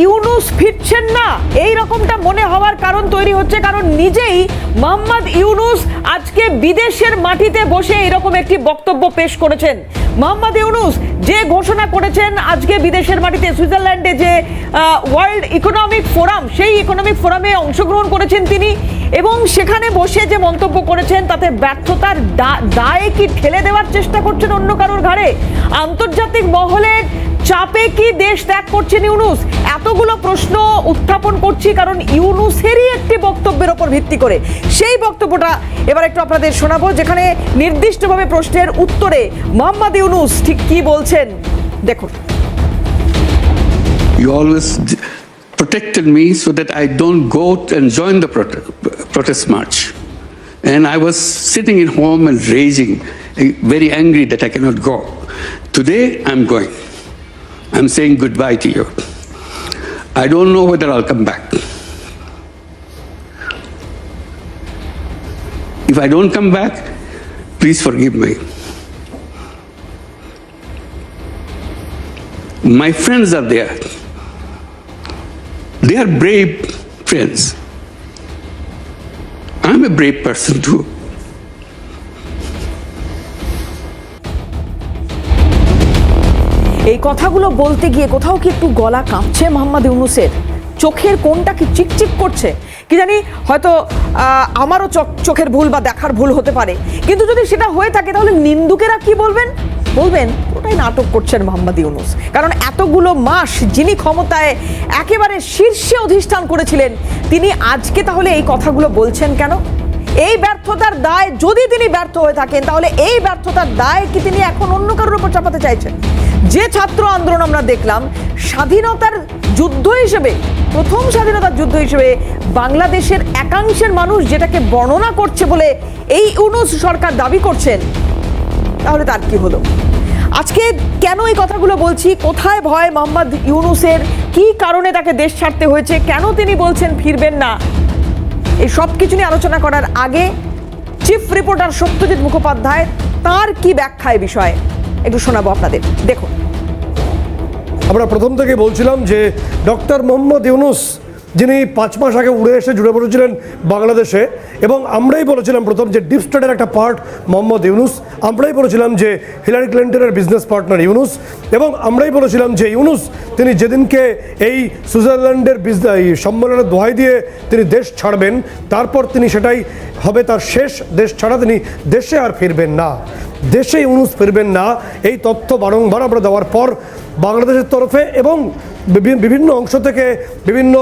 ইউনূস ফিরছেন না, এই রকমটা মনে হওয়ার কারণ তৈরি হচ্ছে কারণ নিজেই মোহাম্মদ ইউনূস আজকে বিদেশের মাটিতে বসে এরকম একটি বক্তব্য পেশ করেছেন। মোহাম্মদ ইউনূস যে ঘোষণা করেছেন আজকে বিদেশের মাটিতে সুইজারল্যান্ডে যে ওয়ার্ল্ড ইকোনমিক ফোরাম, সেই ইকোনমিক ফোরামে অংশগ্রহণ করেছেন তিনি, এবং সেখানে বসে যে মন্তব্য করেছেন তাতে ব্যর্থতার দায় কি ঠেলে দেওয়ার চেষ্টা করছেন অন্য কারোর ঘাড়ে? আন্তর্জাতিক মহলের চাপে কি দেশ ত্যাগ করছেন ইউনূস? এতগুলো প্রশ্ন উত্থাপন করছি কারণ ইউনূসেরই একটি বক্তব্যের ওপর ভিত্তি করে সেই বক্তব্যটা এবার একটু আপনাদের শোনাবো, যেখানে নির্দিষ্টভাবে প্রশ্নের উত্তরে মোহাম্মদ ইউনূস ঠিক কি বলছেন দেখুন। You always protected me so that I don't go and join the protest march. And I was sitting at home and raging, very angry that I cannot go. Today, I'm going. I'm saying goodbye to you. I don't know whether I'll come back. If I don't come back, please forgive me. My friends are there. They are brave friends. I'm a brave person too. এই কথাগুলো বলতে গিয়ে কোথাও কি একটু গলা কাঁপছে মোহাম্মদ ইউনূসের? চোখের কোনটা কি চিকচিক করছে কি জানি, হয়তো আমারও চোখের ভুল বা দেখার ভুল হতে পারে, কিন্তু যদি সেটা হয়ে থাকে তাহলে নিন্দুকেরা কি বলবেন? ওটাই নাটক করছেন মোহাম্মদ ইউনূস। কারণ এতগুলো মাস যিনি ক্ষমতায় একেবারে শীর্ষে অধিষ্ঠান করেছিলেন, তিনি আজকে তাহলে এই কথাগুলো বলছেন কেন? এই ব্যর্থতার দায়, যদি তিনি ব্যর্থ হয়ে থাকেন তাহলে এই ব্যর্থতার দায় কি তিনি এখন অন্য কারোর উপর চাপাতে চাইছেন? যে ছাত্র আন্দোলন আমরা দেখলাম স্বাধীনতার যুদ্ধ হিসেবে, প্রথম স্বাধীনতার যুদ্ধ হিসেবে বাংলাদেশের একাংশের মানুষ যেটাকে বর্ণনা করছে বলে এই ইউনূস সরকার দাবি করছেন, তাহলে তার কি হলো? আজকে কেন এই কথাগুলো বলছি? কোথায় ভয় মোহাম্মদ ইউনূসের? কি কারণে তাকে দেশ ছাড়তে হয়েছে? কেন তিনি বলছেন ফিরবেন না? এই সব কিছু নিয়ে আলোচনা করার আগে চিফ রিপোর্টার সত্যজিৎ মুখোপাধ্যায় তার কি ব্যাখ্যা এই বিষয়ে একটু শোনাবো আপনাদের, দেখুন। আমরা প্রথম থেকে বলছিলাম যে ডক্টর মোহাম্মদ ইউনূস, যিনি 5 মাস আগে উড়ে এসে জুড়ে পড়েছিলেন বাংলাদেশে, এবং আমরাই বলেছিলাম প্রথম যে ডিপ স্টেটের একটা পার্ট মোহাম্মদ ইউনূস, আমরাই বলেছিলাম যে হিলারি ক্লিন্টনের বিজনেস পার্টনার ইউনূস, এবং আমরাই বলেছিলাম যে ইউনূস তিনি যেদিনকে এই সুইজারল্যান্ডের সম্মেলনের দোহাই দিয়ে তিনি দেশ ছাড়বেন, তারপর তিনি সেটাই হবে তার শেষ দেশ ছাড়া, তিনি দেশে আর ফিরবেন না, দেশে ইউনূস ফিরবেন না। এই তথ্য বারংবার আমরা দেওয়ার পর বাংলাদেশের তরফে এবং বিভিন্ন অংশ থেকে বিভিন্ন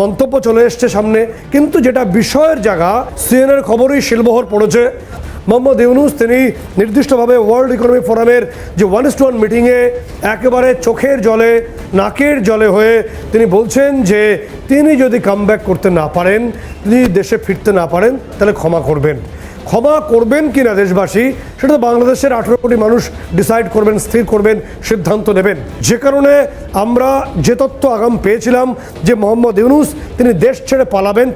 মন্তব্য চলে এসছে সামনে, কিন্তু যেটা বিষয়ের জায়গা, সিএনএর খবরই শিলমোহর পড়েছে। মোহাম্মদ ইউনূস তিনি নির্দিষ্টভাবে ওয়ার্ল্ড ইকোনমিক ফোরামের যে 1:1 মিটিংয়ে একেবারে চোখের জলে নাকের জলে হয়ে তিনি বলছেন যে তিনি যদি কামব্যাক করতে না পারেন, তিনি দেশে ফিরতে না পারেন, তাহলে ক্ষমা করবেন। ক্ষমা করবেন কি না দেশবাসী, সেটা তো বাংলাদেশের 18 কোটি মানুষ ডিসাইড করবেন, স্থির করবেন, সিদ্ধান্ত নেবেন। যে কারণে আমরা যে তথ্য আগাম পেয়েছিলাম যে মোহাম্মদ ইউনূস তিনি দেশ ছেড়ে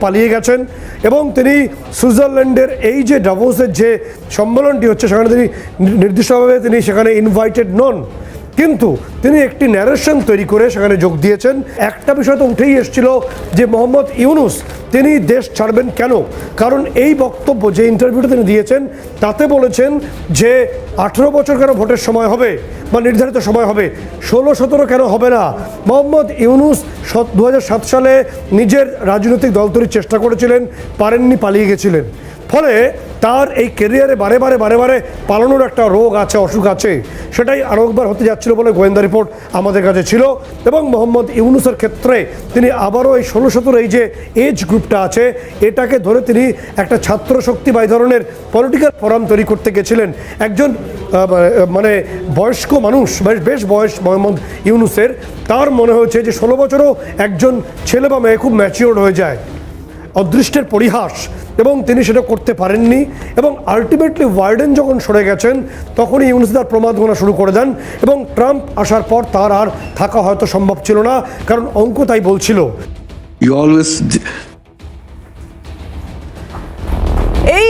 পালিয়ে গেছেন, এবং তিনি সুইজারল্যান্ডের এই যে ডাভোসের যে সম্মেলনটি হচ্ছে সেখানে তিনি নির্দিষ্টভাবে তিনি সেখানে ইনভাইটেড নন, কিন্তু তিনি একটি ন্যারেশন তৈরি করে সেখানে যোগ দিয়েছেন। একটা বিষয় তো উঠেই এসেছিল যে মোহাম্মদ ইউনূস তিনি দেশ ছাড়বেন কেন, কারণ এই বক্তব্য যে ইন্টারভিউটা তিনি দিয়েছেন তাতে বলেছেন যে 18 বছর কেন ভোটের সময় হবে বা নির্ধারিত সময় হবে, 16-17 কেন হবে না। মোহাম্মদ ইউনূস 2007 সালে নিজের রাজনৈতিক দল তৈরির চেষ্টা করেছিলেন, পারেননি, পালিয়ে গেছিলেন। ফলে তার এই ক্যারিয়ারে বারে বারে পালানোর একটা রোগ আছে, অসুখ আছে, সেটাই আরও একবার হতে যাচ্ছিল বলে গোয়েন্দা রিপোর্ট আমাদের কাছে ছিল। এবং মোহাম্মদ ইউনূসের ক্ষেত্রে তিনি আবারও এই 16-17 এই যে এজ গ্রুপটা আছে, এটাকে ধরে তিনি একটা ছাত্র শক্তি বা এই ধরনের পলিটিক্যাল ফোরাম তৈরি করতে গেছিলেন। একজন মানে বয়স্ক মানুষ, বেশ বয়স মোহাম্মদ ইউনূসের, তার মনে হয়েছে যে 16 বছরও একজন ছেলে বা মেয়ে খুব ম্যাচিওর্ড হয়ে যায়, অদৃষ্টের পরিহাস, এবং তিনি সেটা করতে পারেননি। এবং আলটিমেটলি ওয়ার্ডেন যখন সরে গেছেন তখনই ইউনূস তার প্রমাদ গোনা শুরু করে দেন, এবং ট্রাম্প আসার পর তার আর থাকা হয়তো সম্ভব ছিল না, কারণ অঙ্ক তাই বলছিল। এই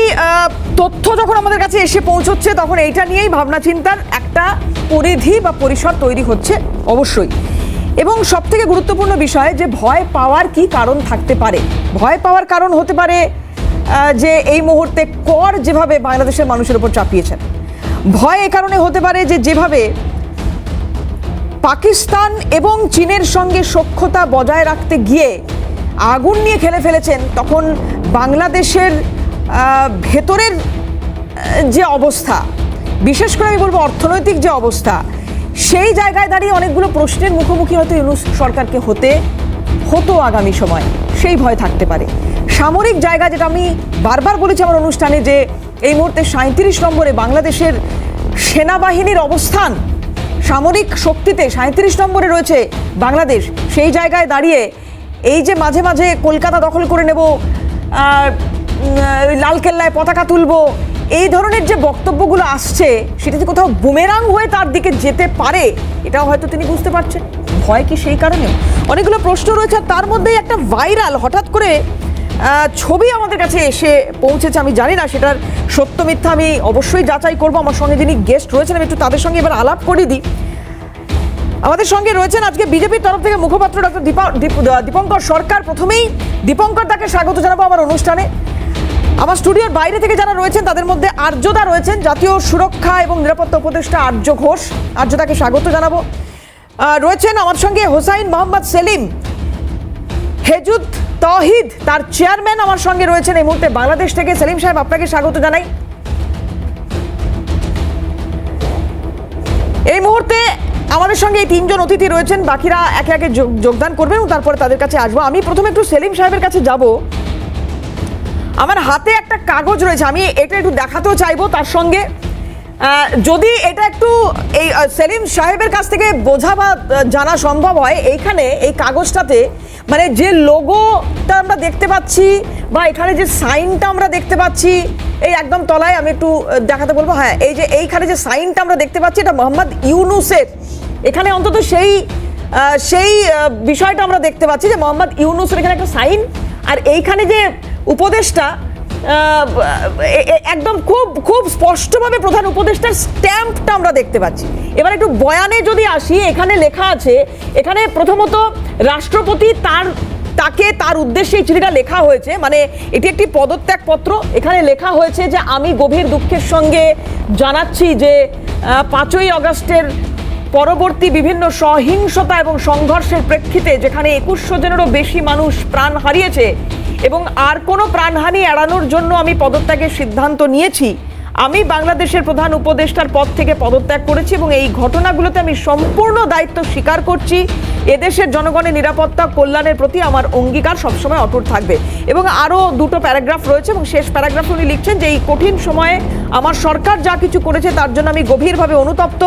তথ্য যখন আমাদের কাছে এসে পৌঁছচ্ছে তখন এইটা নিয়েই ভাবনা চিন্তার একটা পরিধি বা পরিসর তৈরি হচ্ছে অবশ্যই। এবং সব থেকে গুরুত্বপূর্ণ বিষয় যে ভয় পাওয়ার কি কারণ থাকতে পারে। ভয় পাওয়ার কারণ হতে পারে যে এই মুহূর্তে কর যেভাবে বাংলাদেশের মানুষের উপর চাপিয়েছেন। ভয় এ কারণে হতে পারে যে যেভাবে পাকিস্তান এবং চীনের সঙ্গে সখ্যতা বজায় রাখতে গিয়ে আগুন নিয়ে খেলে ফেলেছেন, তখন বাংলাদেশের ভেতরের যে অবস্থা, বিশেষ করে আমি বলবো অর্থনৈতিক যে অবস্থা, সেই জায়গায় দাঁড়িয়ে অনেকগুলো প্রশ্নের মুখোমুখি হয়তো ইউনূস সরকারকে হতো আগামী সময়, সেই ভয় থাকতে পারে। সামরিক জায়গা, যেটা আমি বারবার বলেছি আমার অনুষ্ঠানে, যে এই মুহূর্তে 37 নম্বরে বাংলাদেশের সেনাবাহিনীর অবস্থান, সামরিক শক্তিতে 37 নম্বরে রয়েছে বাংলাদেশ। সেই জায়গায় দাঁড়িয়ে এই যে মাঝে মাঝে কলকাতা দখল করে নেব, লালকেল্লায় পতাকা তুলব, এই ধরনের যে বক্তব্যগুলো আসছে, সেটা যে কোথাও বুমেরাং হয়ে তার দিকে যেতে পারে, এটাও হয়তো তিনি বুঝতে পারছেন। ভয় কি সেই কারণে? অনেকগুলো প্রশ্ন রয়েছে। তার মধ্যেই একটা ভাইরাল হঠাৎ করে ছবি আমাদের কাছে এসে পৌঁছেছে। আমি জানি না সেটার সত্য মিথ্যা, আমি অবশ্যই যাচাই করবো। আমার সঙ্গে যিনি গেস্ট রয়েছেন, আমি একটু তাদের সঙ্গে এবার আলাপ করে দিই। আমাদের সঙ্গে রয়েছেন আজকে বিজেপির তরফ থেকে মুখপাত্র ডক্টর দীপঙ্কর সরকার। প্রথমেই দীপঙ্কর দাকে স্বাগত জানাবো আমার অনুষ্ঠানে। আমার স্টুডিওর বাইরে থেকে যারা রয়েছেন তাদের মধ্যে আর্যদা রয়েছেন, জাতীয় সুরক্ষা এবং নিরাপত্তা উপদেষ্টা আর্য ঘোষ, আর্যদাকে স্বাগত জানাবো। রয়েছেন আমার সঙ্গে হোসাইন মোহাম্মদ সেলিম, হেজুত তহিদ তার চেয়ারম্যান আমার সঙ্গে রয়েছেন এই মুহূর্তে বাংলাদেশ থেকে। সেলিম সাহেব, আপনাকে স্বাগত জানাই। এই মুহূর্তে আমাদের সঙ্গে এই তিনজন অতিথি রয়েছেন, বাকিরা একে একে যোগদান করবেন এবং তারপরে তাদের কাছে আসবো। আমি প্রথমে একটু সেলিম সাহেবের কাছে যাব। আমার হাতে একটা কাগজ রয়েছে, আমি এটা একটু দেখাতেও চাইবো। তার সঙ্গে যদি এটা একটু এই সেলিম সাহেবের কাছ থেকে বোঝা বা জানা সম্ভব হয়, এইখানে এই কাগজটাতে মানে যে লোগোটা আমরা দেখতে পাচ্ছি বা এখানে যে সাইনটা আমরা দেখতে পাচ্ছি, এই একদম তলায় আমি একটু দেখাতে বলবো। হ্যাঁ, এই যে এইখানে যে সাইনটা আমরা দেখতে পাচ্ছি, এটা মোহাম্মদ ইউনূসের। এখানে অন্তত সেই বিষয়টা আমরা দেখতে পাচ্ছি যে মোহাম্মদ ইউনূসের এখানে একটা সাইন, আর এইখানে যে উপদেষ্টা একদম খুব স্পষ্টভাবে প্রধান উপদেষ্টার স্ট্যাম্পটা আমরা দেখতে পাচ্ছি। এবার একটু বয়ানে যদি আসি, এখানে লেখা আছে, এখানে প্রথমত রাষ্ট্রপতি তার উদ্দেশ্যে এই চিঠিটা লেখা হয়েছে, মানে এটি একটি পদত্যাগপত্র। এখানে লেখা হয়েছে যে আমি গভীর দুঃখের সঙ্গে জানাচ্ছি যে 5ই আগস্টের পরবর্তী বিভিন্ন সহিংসতা এবং সংঘর্ষের প্রেক্ষিতে যেখানে 2100 জনেরও বেশি মানুষ প্রাণ হারিয়েছে এবং আর কোনো প্রাণহানি এড়ানোর জন্য আমি পদত্যাগের সিদ্ধান্ত নিয়েছি। আমি বাংলাদেশের প্রধান উপদেষ্টার পদ থেকে পদত্যাগ করেছি এবং এই ঘটনাগুলোতে আমি সম্পূর্ণ দায়িত্ব স্বীকার করছি। এদেশের জনগণের নিরাপত্তা কল্যাণের প্রতি আমার অঙ্গীকার সবসময় অটুট থাকবে। এবং আরও দুটো প্যারাগ্রাফ রয়েছে এবং শেষ প্যারাগ্রাফে উনি লিখছেন যে এই কঠিন সময়ে আমার সরকার যা কিছু করেছে তার জন্য আমি গভীরভাবে অনুতপ্ত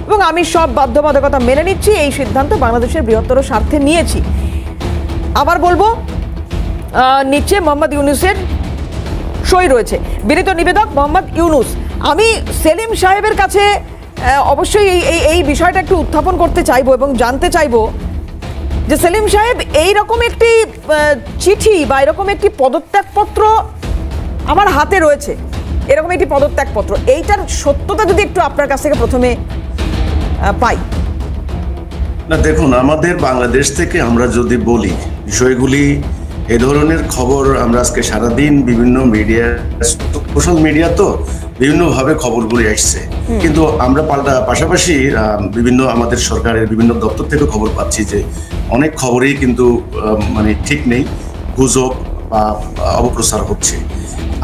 এবং আমি সব বাধ্যবাধকতা মেনে নিচ্ছি। এই সিদ্ধান্ত বাংলাদেশের বৃহত্তর স্বার্থে নিয়েছি। আবার বলবো, নিচে মোহাম্মদ ইউনূসের সই রয়েছে। বিনীত নিবেদক মোহাম্মদ ইউনূস। আমি সেলিম সাহেবের কাছে অবশ্যই এই বিষয়টা একটু উত্থাপন করতে চাইবো এবং জানতে চাইবো যে সেলিম সাহেব, এইরকম একটি চিঠি বা এরকম একটি পদত্যাগপত্র আমার হাতে রয়েছে, এরকম একটি পদত্যাগপত্র, এইটার সত্যতা যদি একটু আপনার কাছ থেকে প্রথমে পাই। না দেখুন, আমাদের বাংলাদেশ থেকে আমরা যদি বলি বিষয়গুলি, এ ধরনের খবর আমরা আজকে সারাদিন বিভিন্ন মিডিয়া, সোশ্যাল মিডিয়া তো বিভিন্নভাবে খবরগুলি আসছে, কিন্তু আমরা পাশাপাশি বিভিন্ন আমাদের সরকারের বিভিন্ন দপ্তর থেকে খবর পাচ্ছি যে অনেক খবরই কিন্তু মানে ঠিক নেই, গুজব বা অপপ্রচার হচ্ছে।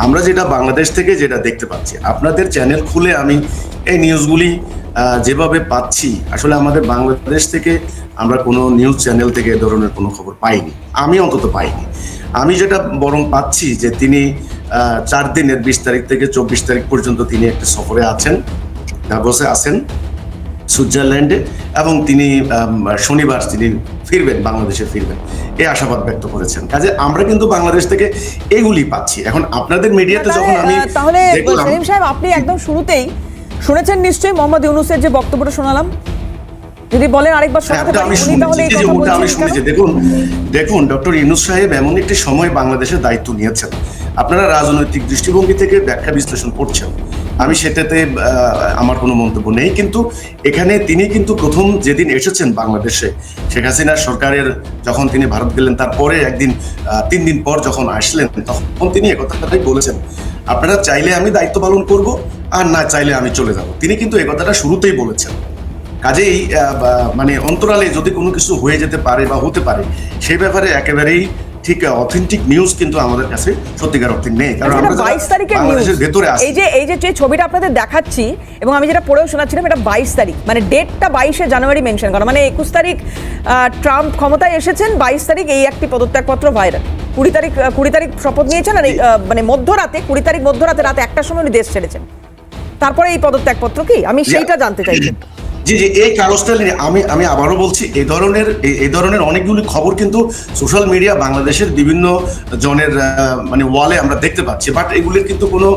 আমরা যেটা বাংলাদেশ থেকে যেটা দেখতে পাচ্ছি, আপনাদের চ্যানেল খুলে আমি এই নিউজগুলি যেভাবে পাচ্ছি, আসলে আমাদের বাংলাদেশ থেকে আমরা কোনো নিউজ চ্যানেল থেকে এ ধরনের কোনো খবর পাইনি, আমি অন্তত পাইনি। আমি যেটা বরং পাচ্ছি যে তিনি 4 দিনের 20 তারিখ থেকে 24 তারিখ পর্যন্ত তিনি একটা সফরে আছেন, দাভোসে আছেন সুইজারল্যান্ডে, এবং তিনি শনিবার তিনি ফিরবেন, বাংলাদেশে ফিরবেন, এই আশাবাদ ব্যক্ত করেছেন। কাজে আমরা কিন্তু বাংলাদেশ থেকে এগুলি পাচ্ছি। এখন আপনাদের মিডিয়াতে যখন আমি তাহলে সেলিম সাহেব, আপনি একদম শুরুতেই শুনেছেন নিশ্চয়ই মোহাম্মদ ইউনূসের যে বক্তব্যটা শোনালাম, যদি বলেন আরেকবার শোনাতে পারেন। আমি শুনেছি। দেখুন ডক্টর ইউনূস সাহেব এমন একটি সময় বাংলাদেশের দায়িত্ব নিয়েছেন, আপনারা রাজনৈতিক দৃষ্টিভঙ্গি থেকে ব্যাখ্যা বিশ্লেষণ করছেন, আমি সেটাতে আমার কোনো মন্তব্য নেই। কিন্তু এখানে তিনি কিন্তু প্রথম যেদিন এসেছেন বাংলাদেশে, শেখ হাসিনা সরকারের যখন তিনি ভারত গেলেন, তারপরে একদিন 3 দিন পর যখন আসলেন, তখন তিনি একথাটাই বলেছেন, আপনারা চাইলে আমি দায়িত্ব পালন করব, আর না চাইলে আমি চলে যাব। তিনি কিন্তু একথাটা শুরুতেই বলেছেন। কাজেই মানে অন্তরালে যদি কোনো কিছু হয়ে যেতে পারে বা হতে পারে, সেই ব্যাপারে একেবারেই ঠিক অথেন্টিক নিউজ কিন্তু আমাদের কাছে সত্যিকার অর্থে নেই। কারণ আমরা 22 তারিখের বাংলাদেশের ভেতরে আছি। এই যে ছবিটা আপনাদের দেখাচ্ছি এবং আমি যেটা পড়েও শোনাচ্ছিলাম, এটা 22 তারিখ, মানে ডেটটা 22শে জানুয়ারি মেনশন করা, মানে 21 তারিখ ট্রাম্প ক্ষমতায় এসেছেন, 22 তারিখ এই একটি পদত্যাগপত্র ভাইরাল। 20 তারিখ শপথ নিয়েছেন, আর মানে মধ্যরাতে 20 তারিখ মধ্যরাতে রাত 1টার সময় উনি দেশ ছেড়েছেন। তারপরে এই পদত্যাগপত্র কি, আমি সেইটা জানতে চাইছি। জি জি, এই কাগজটা নিয়ে আমি আবারও বলছি, এই ধরনের অনেকগুলি খবর কিন্তু সোশ্যাল মিডিয়া বাংলাদেশের বিভিন্ন জনের মানে ওয়ালে আমরা দেখতে পাচ্ছি, বাট এগুলির কিন্তু কোনো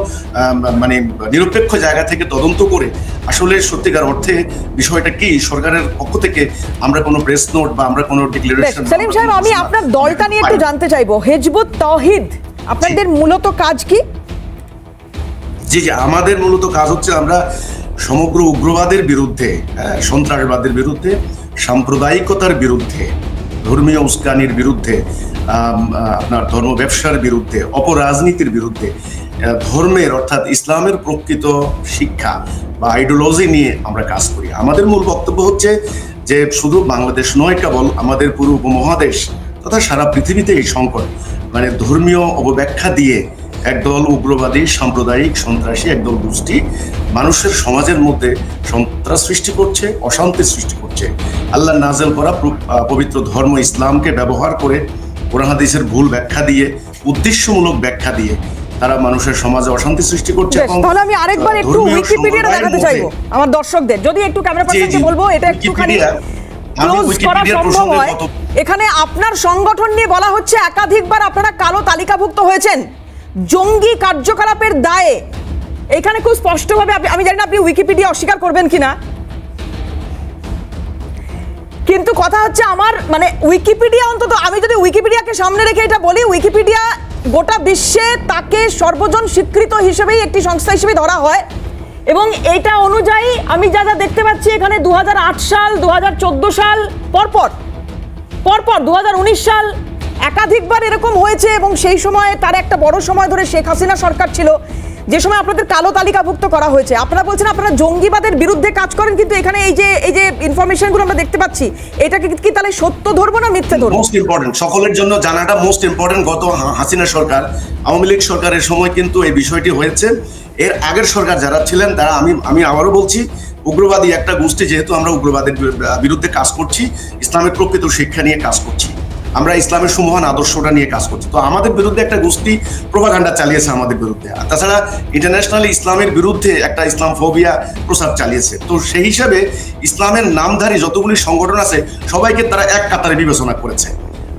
মানে নিরপেক্ষ জায়গা থেকে তদন্ত করে আসলে সত্যিকার অর্থে বিষয়টা কি সরকারের পক্ষ থেকে আমরা কোনো প্রেস নোট বা আমরা কোনো ডিক্লারেশন। সেলিম সাহেব, আমি আপনার দলটা নিয়ে একটু জানতে চাইবো, হিজবুত তাওহীদ আপনাদের মূলত কাজ কি? জি জি, আমাদের মূলত কাজ হচ্ছে আমরা সমগ্র উগ্রবাদের বিরুদ্ধে, সন্ত্রাসবাদের বিরুদ্ধে, সাম্প্রদায়িকতার বিরুদ্ধে, ধর্মীয় উস্কানির বিরুদ্ধে, আপনার ধর্ম ব্যবসার বিরুদ্ধে, অপরাজনীতির বিরুদ্ধে, ধর্মের অর্থাৎ ইসলামের প্রকৃত শিক্ষা বা আইডিওলজি নিয়ে আমরা কাজ করি। আমাদের মূল বক্তব্য হচ্ছে যে শুধু বাংলাদেশ নয়, কেবল আমাদের পুরো উপমহাদেশ তথা সারা পৃথিবীতে এই সংকট, মানে ধর্মীয় অপব্যাখ্যা দিয়ে একদল উগ্রবাদী, সাম্প্রদায়িক, সন্ত্রাসী একদল গোষ্ঠী মানুষের সমাজের মধ্যে সন্ত্রাস সৃষ্টি করছে, অশান্তি সৃষ্টি করছে। আল্লাহ নাজেল করা পবিত্র ধর্ম ইসলামকে ব্যবহার করে কোরআন হাদিসের ভুল ব্যাখ্যা দিয়ে, উদ্দেশ্যমূলক ব্যাখ্যা দিয়ে তারা মানুষের সমাজে অশান্তি সৃষ্টি করছে। তাহলে আমি আরেকবার একটু উইকিপিডিয়াটা দেখাতে চাইবো আমার দর্শকদের, যদি একটু ক্যামেরা পার্সনকে বলবো এটা একটুখানি ক্লোজ করা সম্ভব হয়। এখানে আপনার সংগঠন নিয়ে বলা হচ্ছে একাধিকবার আপনারা কালো তালিকাভুক্ত হয়েছেন জঙ্গি কার্যকলাপের দায়ে। এখানে খুব স্পষ্টভাবে, আমি জানি না আপনি উইকিপিডিয়া অস্বীকার করবেন কিনা, কিন্তু কথা হচ্ছে আমার মানে উইকিপিডিয়া, অন্তত আমি যদি উইকিপিডিয়াকে সামনে রেখে এটা বলি, উইকিপিডিয়া গোটা বিশ্বে তাকে সর্বজন স্বীকৃত হিসেবেই একটি সংস্থা হিসেবে ধরা হয়, এবং এটা অনুযায়ী আমি যা যা দেখতে পাচ্ছি এখানে 2008 সাল, 2014 সাল, পরপর 2019 সাল একাধিকবার এরকম হয়েছে, এবং সেই সময় তার একটা বড় সময় ধরে শেখ হাসিনা সরকার ছিল, যে সময় আপনাদের কালো তালিকাভুক্ত করা হয়েছে। আপনারা বলছেন আপনারা জঙ্গিবাদের বিরুদ্ধে কাজ করেন, কিন্তু এখানে এই যে ইনফরমেশনগুলো আমরা দেখতে পাচ্ছি, এটাকে কি তাহলে সত্য ধরবো না মিথ্যে ধরবো? মোস্ট ইম্পর্টেন্ট, সকলের জন্য জানাটা মোস্ট ইম্পর্টেন্ট। গত হাসিনা সরকার, আওয়ামী লীগ সরকারের সময় কিন্তু এই বিষয়টি হয়েছে। এর আগের সরকার যারা ছিলেন তারা, আমি আবারও বলছি, উগ্রবাদী একটা গোষ্ঠী, যেহেতু আমরা উগ্রবাদের বিরুদ্ধে কাজ করছি, ইসলামের প্রকৃত শিক্ষা নিয়ে কাজ করছি, আমরা ইসলামের সুমহান আদর্শটা নিয়ে কাজ করছি, তো আমাদের বিরুদ্ধে একটা গোষ্ঠী প্রোপাগান্ডা চালিয়েছে আমাদের বিরুদ্ধে। তাছাড়া ইন্টারন্যাশনালি ইসলামের বিরুদ্ধে একটা ইসলাম ফোবিয়া প্রচার চালিয়েছে। তো সেই হিসাবে ইসলামের নামধারী যতগুলি সংগঠন আছে সবাইকে তারা এক কাতারে বিবেচনা করেছে।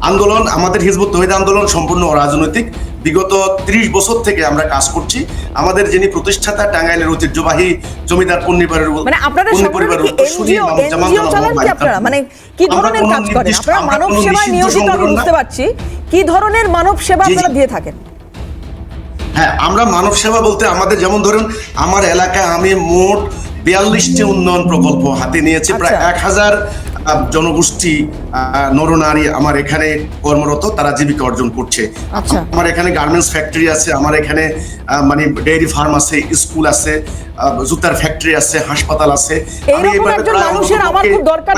আন্দোলন, আমাদের হিজবুত তাওহীদ আন্দোলন সম্পূর্ণ অরাজনৈতিক। বিগত 30 বছর থেকে আমরা কাজ করছি। আমাদের যিনি প্রতিষ্ঠাতা, টাঙ্গাইলের ঐতিহ্যবাহী জমিদার পরিবারের, মানে আপনাদের সংগঠন কি এনজিও চালান কি আপনারা? মানে কি ধরনের কাজ করেন আপনারা? মানব সেবায় নিয়োজিত, আমি বুঝতে পারছি, কি ধরনের মানব সেবা আপনারা দিয়ে থাকেন? হ্যাঁ, আমরা মানব সেবা বলতে আমাদের, যেমন ধরুন আমার এলাকায় আমি মোট 42টি উন্নয়ন প্রকল্প হাতে নিয়েছি, প্রায় 1000 জনগোষ্ঠী নরনারী আমার এখানে কর্মরত, তারা জীবিকা অর্জন করছে। আমার এখানে গার্মেন্টস ফ্যাক্টরি আছে, আমার এখানে মানে ডেইরি ফার্ম আছে, স্কুল আছে, জুতার ফ্যাক্টরি আছে, হাসপাতাল আছে। এইরকম একজন মানুষের আমার খুব দরকার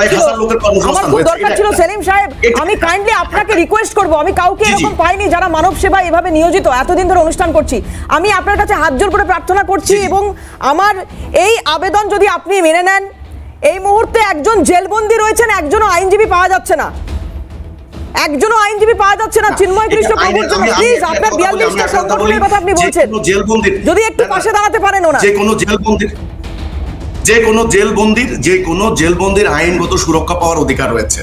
ছিল সেলিম সাহেব। আমি কাইন্ডলি আপনাকে রিকোয়েস্ট করব, আমি কাউকে এরকম পাইনি যারা মানব সেবা এভাবে নিয়োজিত, এতদিন ধরে অনুষ্ঠান করছি। আমি আপনার কাছে হাত জোর করে প্রার্থনা করছি, এবং আমার এই আবেদন যদি আপনি মেনে নেন, এই মুহূর্তে একজন জেলবন্দি রয়েছেন, একজনও আইনজীবী পাওয়া যাচ্ছে না, চিন্ময় কৃষ্ণ প্রভুর জন্য প্লিজ আপনার 42টা সংগঠনের কথা আপনি বলছেন, যদি একটু পাশে দাঁড়াতে পারেন ওনা। যে কোনো জেলবন্দির আইনগত সুরক্ষা পাওয়ার অধিকার রয়েছে।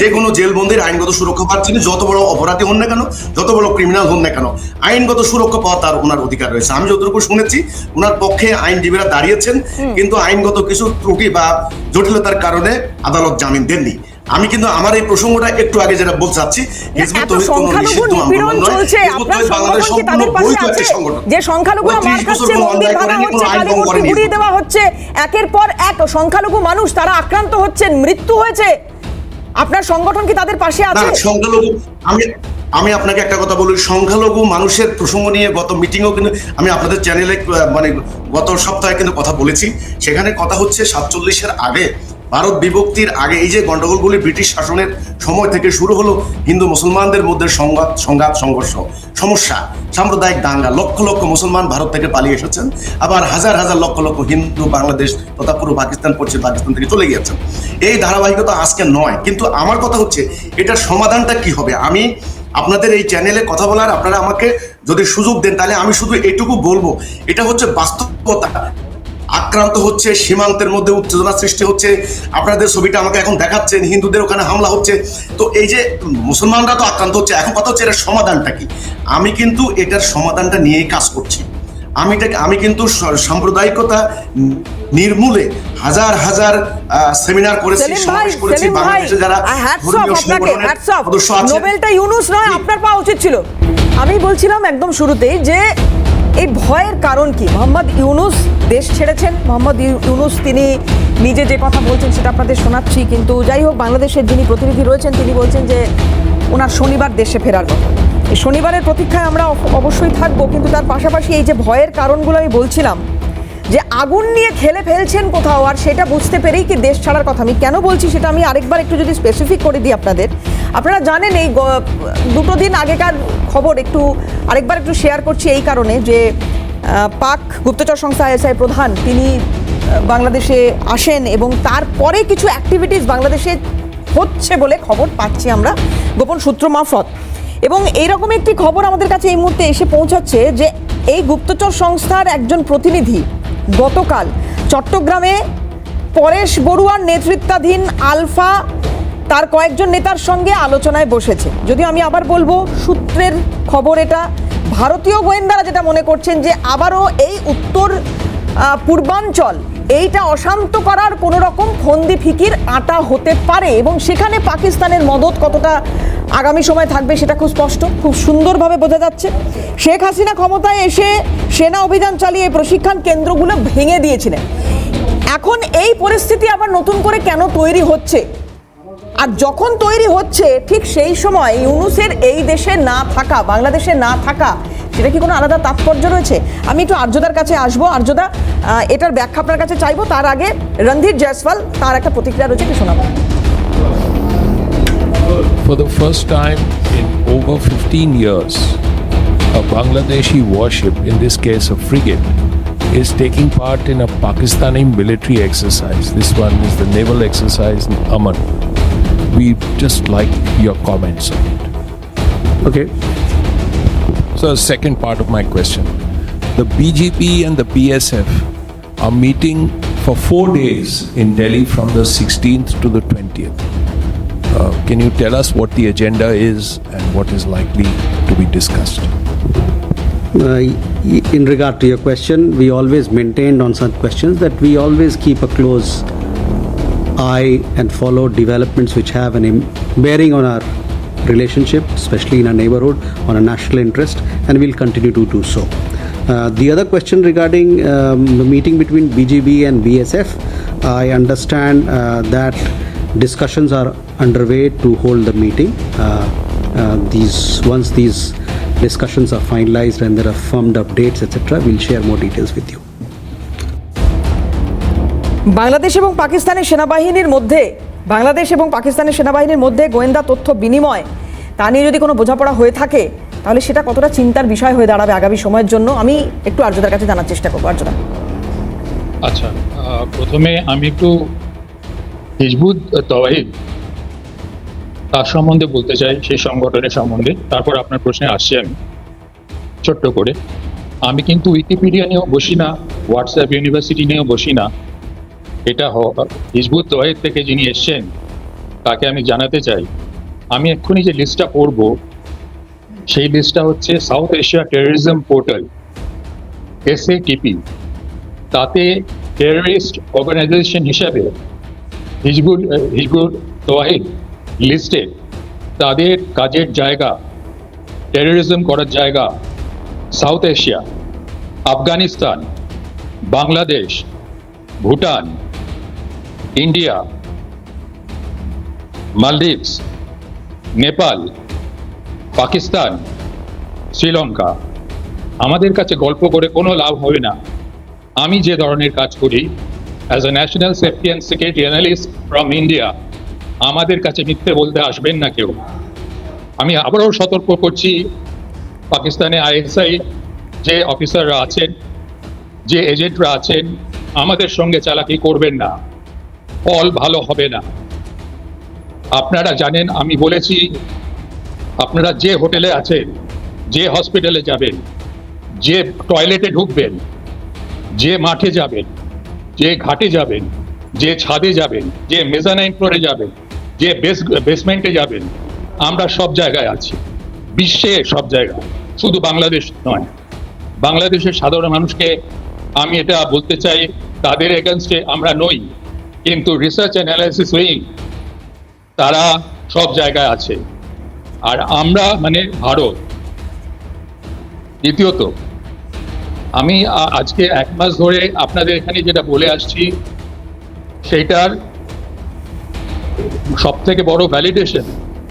যে কোনো জেলবন্দির আইনগত সুরক্ষা পাওয়ার, তিনি যত বড় অপরাধী হন না কেন, যত বড় ক্রিমিনাল হন না কেন, আইনগত সুরক্ষা পাওয়া তার ওনার অধিকার রয়েছে। আমি যতটুকু শুনেছি ওনার পক্ষে আইনজীবীরা দাঁড়িয়েছেন, কিন্তু আইনগত কিছু ত্রুটি বা জটিলতার কারণে আদালত জামিন দেননি। আমি কিন্তু আমার এই প্রসঙ্গটা একটু আগে যেটা বলতে চাচ্ছি, হিজবুত এত তৌহিদ কোনো সংখ্যালঘু নিষিদ্ধ নিপীড়ন আন্দোলন নয়। চলছে, হিজবুত আপনার তৌহিদ বাংলাদেশ সংগঠন কি সম্পূর্ণ তাদের পাশে বৈধ আছে? একটি সংগঠন। যে সংখ্যালঘুরা 30 মার বছর খাচ্ছে, কোনো মন্দির অন্যায় ভাঙা করেনি, কোনো হচ্ছে, আইন কালী ভঙ্গ মূর্তি করেনি গুড়িয়ে হিজবুত। দেওয়া হচ্ছে, একের পর এক সংখ্যালঘু মানুষ তারা আক্রান্ত হচ্ছেন, মৃত্যু হয়েছে, আপনার সংগঠন কি তাদের পাশে না, আছে? সংখ্যালঘু আমি আপনাকে একটা কথা বলি, সংখ্যালঘু মানুষের প্রসঙ্গ নিয়ে গত মিটিংও কিন্তু আমি আপনাদের চ্যানেলে মানে গত সপ্তাহে কিন্তু কথা বলেছি। সেখানে কথা হচ্ছে 47-এর আগে, ভারত বিভক্তির আগে এই যে গন্ডগোলগুলি ব্রিটিশ শাসনের সময় থেকে শুরু হলো, হিন্দু মুসলমানদের মধ্যে সংঘাত সংঘর্ষ, সমস্যা, সাম্প্রদায়িক দাঙ্গা, লক্ষ লক্ষ মুসলমান ভারত থেকে পালিয়ে এসেছেন, আবার হাজার হাজার লক্ষ লক্ষ হিন্দু বাংলাদেশ তথা পুরো পাকিস্তান পশ্চিম পাকিস্তান থেকে চলে গিয়েছেন। এই ধারাবাহিকতা আজকে নয়, কিন্তু আমার কথা হচ্ছে এটার সমাধানটা কি হবে। আমি আপনাদের এই চ্যানেলে কথা বলার আপনারা আমাকে যদি সুযোগ দেন, তাহলে আমি শুধু এটুকু বলবো, এটা হচ্ছে বাস্তবতা। আক্রান্ত হচ্ছে, সীমান্তের মধ্যে উত্তেজনা সৃষ্টি হচ্ছে, আপনাদের ছবিটা আমাকে এখন দেখাচ্ছেন, হিন্দুদের ওখানে হামলা হচ্ছে, তো এই যে মুসলমানরা তো আক্রান্ত হচ্ছে, এখন কথা হচ্ছে এটার সমাধানটা কি। আমি কিন্তু এটার সমাধানটা নিয়েই কাজ করছি। আমি কিন্তু সাম্প্রদায়িকতা নির্মূলে হাজার হাজার সেমিনার করেছি, সেলিম ভাই, সমাবেশ করেছি, সেলিম ভাই, বাংলাদেশে যারা হ্যাটস অফ ধর্মীয় আপনাকে, সংগঠনের হ্যাটস অফ। সদস্য আছেন। নোবেলটা ইউনুস নয়, আপনার পাওয়া উচিত ছিল। আমি বলছিলাম একদম শুরুতেই যে এই ভয়ের কারণ কি। মোহাম্মদ ইউনুস দেশ ছেড়েছেন, মোহাম্মদ ইউনুস তিনি নিজে যে কথা বলছেন সেটা আপনাদের শোনাচ্ছি, কিন্তু যাই হোক বাংলাদেশের যিনি প্রতিনিধি রয়েছেন তিনি বলছেন যে ওনার শনিবার দেশে ফেরার কথা। এই শনিবারের প্রতীক্ষায় আমরা অবশ্যই থাকবো, কিন্তু তার পাশাপাশি এই যে ভয়ের কারণগুলো আমি বলছিলাম, যে আগুন নিয়ে খেলে ফেলছেন কোথাও, আর সেটা বুঝতে পেরেই কি দেশ ছাড়ার কথা। আমি কেন বলছি সেটা আমি আরেকবার একটু যদি স্পেসিফিক করে দিই আপনাদের। আপনারা জানেন এই দুটো দিন আগেকার খবর একটু আরেকবার একটু শেয়ার করছি এই কারণে যে পাক গুপ্তচর সংস্থা আইএসআই প্রধান তিনি বাংলাদেশে আসেন এবং তারপরে কিছু অ্যাক্টিভিটিস বাংলাদেশে হচ্ছে বলে খবর পাচ্ছি আমরা গোপন সূত্র মারফত। এবং এইরকম একটি খবর আমাদের কাছে এই মুহূর্তে এসে পৌঁছাচ্ছে যে এই গুপ্তচর সংস্থার একজন প্রতিনিধি গতকাল চট্টগ্রামে পরেশ বড়ুয়ার নেতৃত্বাধীন আলফা তার কয়েকজন নেতার সঙ্গে আলোচনায় বসেছে। যদিও আমি আবার বলবো সূত্রের খবর এটা, ভারতীয় গোয়েন্দারা যেটা মনে করছেন যে আবারও এই উত্তর পূর্বাঞ্চল এইটা অশান্ত করার কোনো রকম ফন্দি ফিকির আটা হতে পারে, এবং সেখানে পাকিস্তানের মদত কতটা আগামী সময় থাকবে সেটা খুব স্পষ্ট, খুব সুন্দরভাবে বোঝা যাচ্ছে। শেখ হাসিনা ক্ষমতায় এসে সেনা অভিযান চালিয়ে প্রশিক্ষণ কেন্দ্রগুলো ভেঙে দিয়েছিলেন। এখন এই পরিস্থিতি আবার নতুন করে কেন তৈরি হচ্ছে, আর যখন তৈরি হচ্ছে ঠিক সেই সময় ইউনুসের এই দেশে না থাকা, বাংলাদেশে না থাকা, সেটা কি কোনো আলাদা তাৎপর্য রয়েছে? আমি একটু আর্যদার কাছে আসবো। আর্যদা, এটার ব্যাখ্যা আপনার কাছে চাইবো, তার আগে রণধীর জয়সওয়াল তার একটা প্রতিক্রিয়া রয়েছে, একটু শোনাবো। For the first time in over 15 years, a Bangladeshi warship, in this case a frigate, is taking part in a Pakistani military exercise. This one is the naval exercise in Aman. We just like your comments on it. Okay. So, the second part of my question. The BJP and the BSF are meeting for 4 days in Delhi from the 16th to the 20th. Can you tell us what the agenda is and what is likely to be discussed? In regard to your question, we always maintained on such questions that we always keep a close eye and follow developments which have an bearing on our relationship, especially in our neighborhood, on a national interest, and we'll continue to do so. The other question regarding the meeting between BGB and BSF, I understand that discussions are underway to hold the meeting. Once these discussions are finalized and there are firmed up dates, etc., we'll share more details with you. Bangladesh এবং পাকিস্তানের সেনাবাহিনীর মধ্যে গোয়েন্দা তথ্য বিনিময় তা নিয়ে যদি কোনো বোঝাপড়া হয়ে থাকে তাহলে সেটা কতটা চিন্তার বিষয় হয়ে দাঁড়াবে আগামী সময়ের জন্য, আমি একটু আর্যদার কাছে জানার চেষ্টা করবো। আর্যদা, আচ্ছা, প্রথমে আমি একটু হিজবুত তওহিদ তার সম্বন্ধে বলতে চাই, সেই সংগঠনের সম্বন্ধে, তারপর আপনার প্রশ্নে আসছি। আমি ছোট্ট করে, আমি কিন্তু উইকিপিডিয়া নিয়েও বসি না, হোয়াটসঅ্যাপ ইউনিভার্সিটি নিয়েও বসি না। এটা হিজবুত তওহিদ থেকে যিনি এসছেন তাকে আমি জানাতে চাই, আমি এক্ষুনি যে লিস্টটা পড়ব সেই লিস্টটা হচ্ছে south Asia terrorism portal SATP। তাতে টেররিস্ট অর্গানাইজেশন হিসাবে হিজবুত তওয়াহিদ লিস্টে তাদের কাজের জায়গা, টেররিজম করার জায়গা south Asia, Afghanistan, Bangladesh, Bhutan, India, Maldives, Nepal, Pakistan, Sri Lanka. আমাদের কাছে গল্প করে কোনো লাভ হবে না। আমি যে ধরনের কাজ করি as a national safety and security analyst from India, আমাদের কাছে মিথ্যে বলতে আসবেন না কেউ। আমি আবারও সতর্ক করছি, পাকিস্তানে আইএসআই যে অফিসাররা আছেন, যে এজেন্টরা আছেন, আমাদের সঙ্গে চালাকি করবেন না, ফল ভালো হবে না। আপনারা জানেন, আমি বলেছি, আপনারা যে হোটেলে আছেন, যে হসপিটালে যাবেন, যে টয়লেটে ঢুকবেন, যে মাঠে যাবেন, যে ঘাটে যাবেন, যে ছাদে যাবেন, যে মেজানাইন ফ্লোরে যাবেন, যে বেসমেন্টে যাবেন, আমরা সব জায়গায় আছি, বিশ্বের সব জায়গায়, শুধু বাংলাদেশ নয়। বাংলাদেশের সাধারণ মানুষকে আমি এটা বলতে চাই, তাদের এগেনস্টে আমরা নই, কিন্তু রিসার্চ অ্যানালাইসিস উইং তারা সব জায়গায় আছে, আর আমরা মানে ভারত। দ্বিতীয়ত, আমি আজকে 1 মাস ধরে আপনাদের এখানে যেটা বলে আসছি, সেইটার সব থেকে বড় ভ্যালিডেশন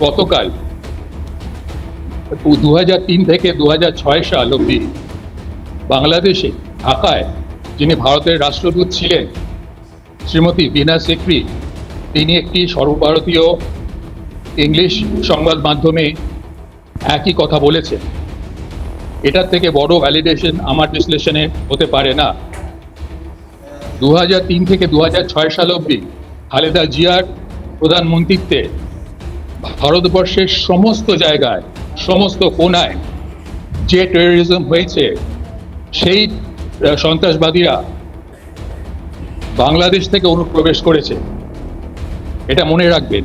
গতকাল 2003 থেকে 2006 সাল অব্দি বাংলাদেশে ঢাকায় যিনি ভারতের রাষ্ট্রদূত ছিলেন, শ্রীমতী বীণা সিকরি, তিনি একটি সর্বভারতীয় ইংলিশ সংবাদ মাধ্যমে একই কথা বলেছেন। এটার থেকে বড় ভ্যালিডেশন আমার বিশ্লেষণে হতে পারে না। 2003 থেকে 2006 সাল অবধি খালেদা জিয়ার প্রধানমন্ত্রীত্বে ভারতবর্ষের সমস্ত জায়গায়, সমস্ত কোণায় যে টেররিজম হয়েছে, সেই সন্ত্রাসবাদীরা বাংলাদেশ থেকে অনুপ্রবেশ করেছে, এটা মনে রাখবেন।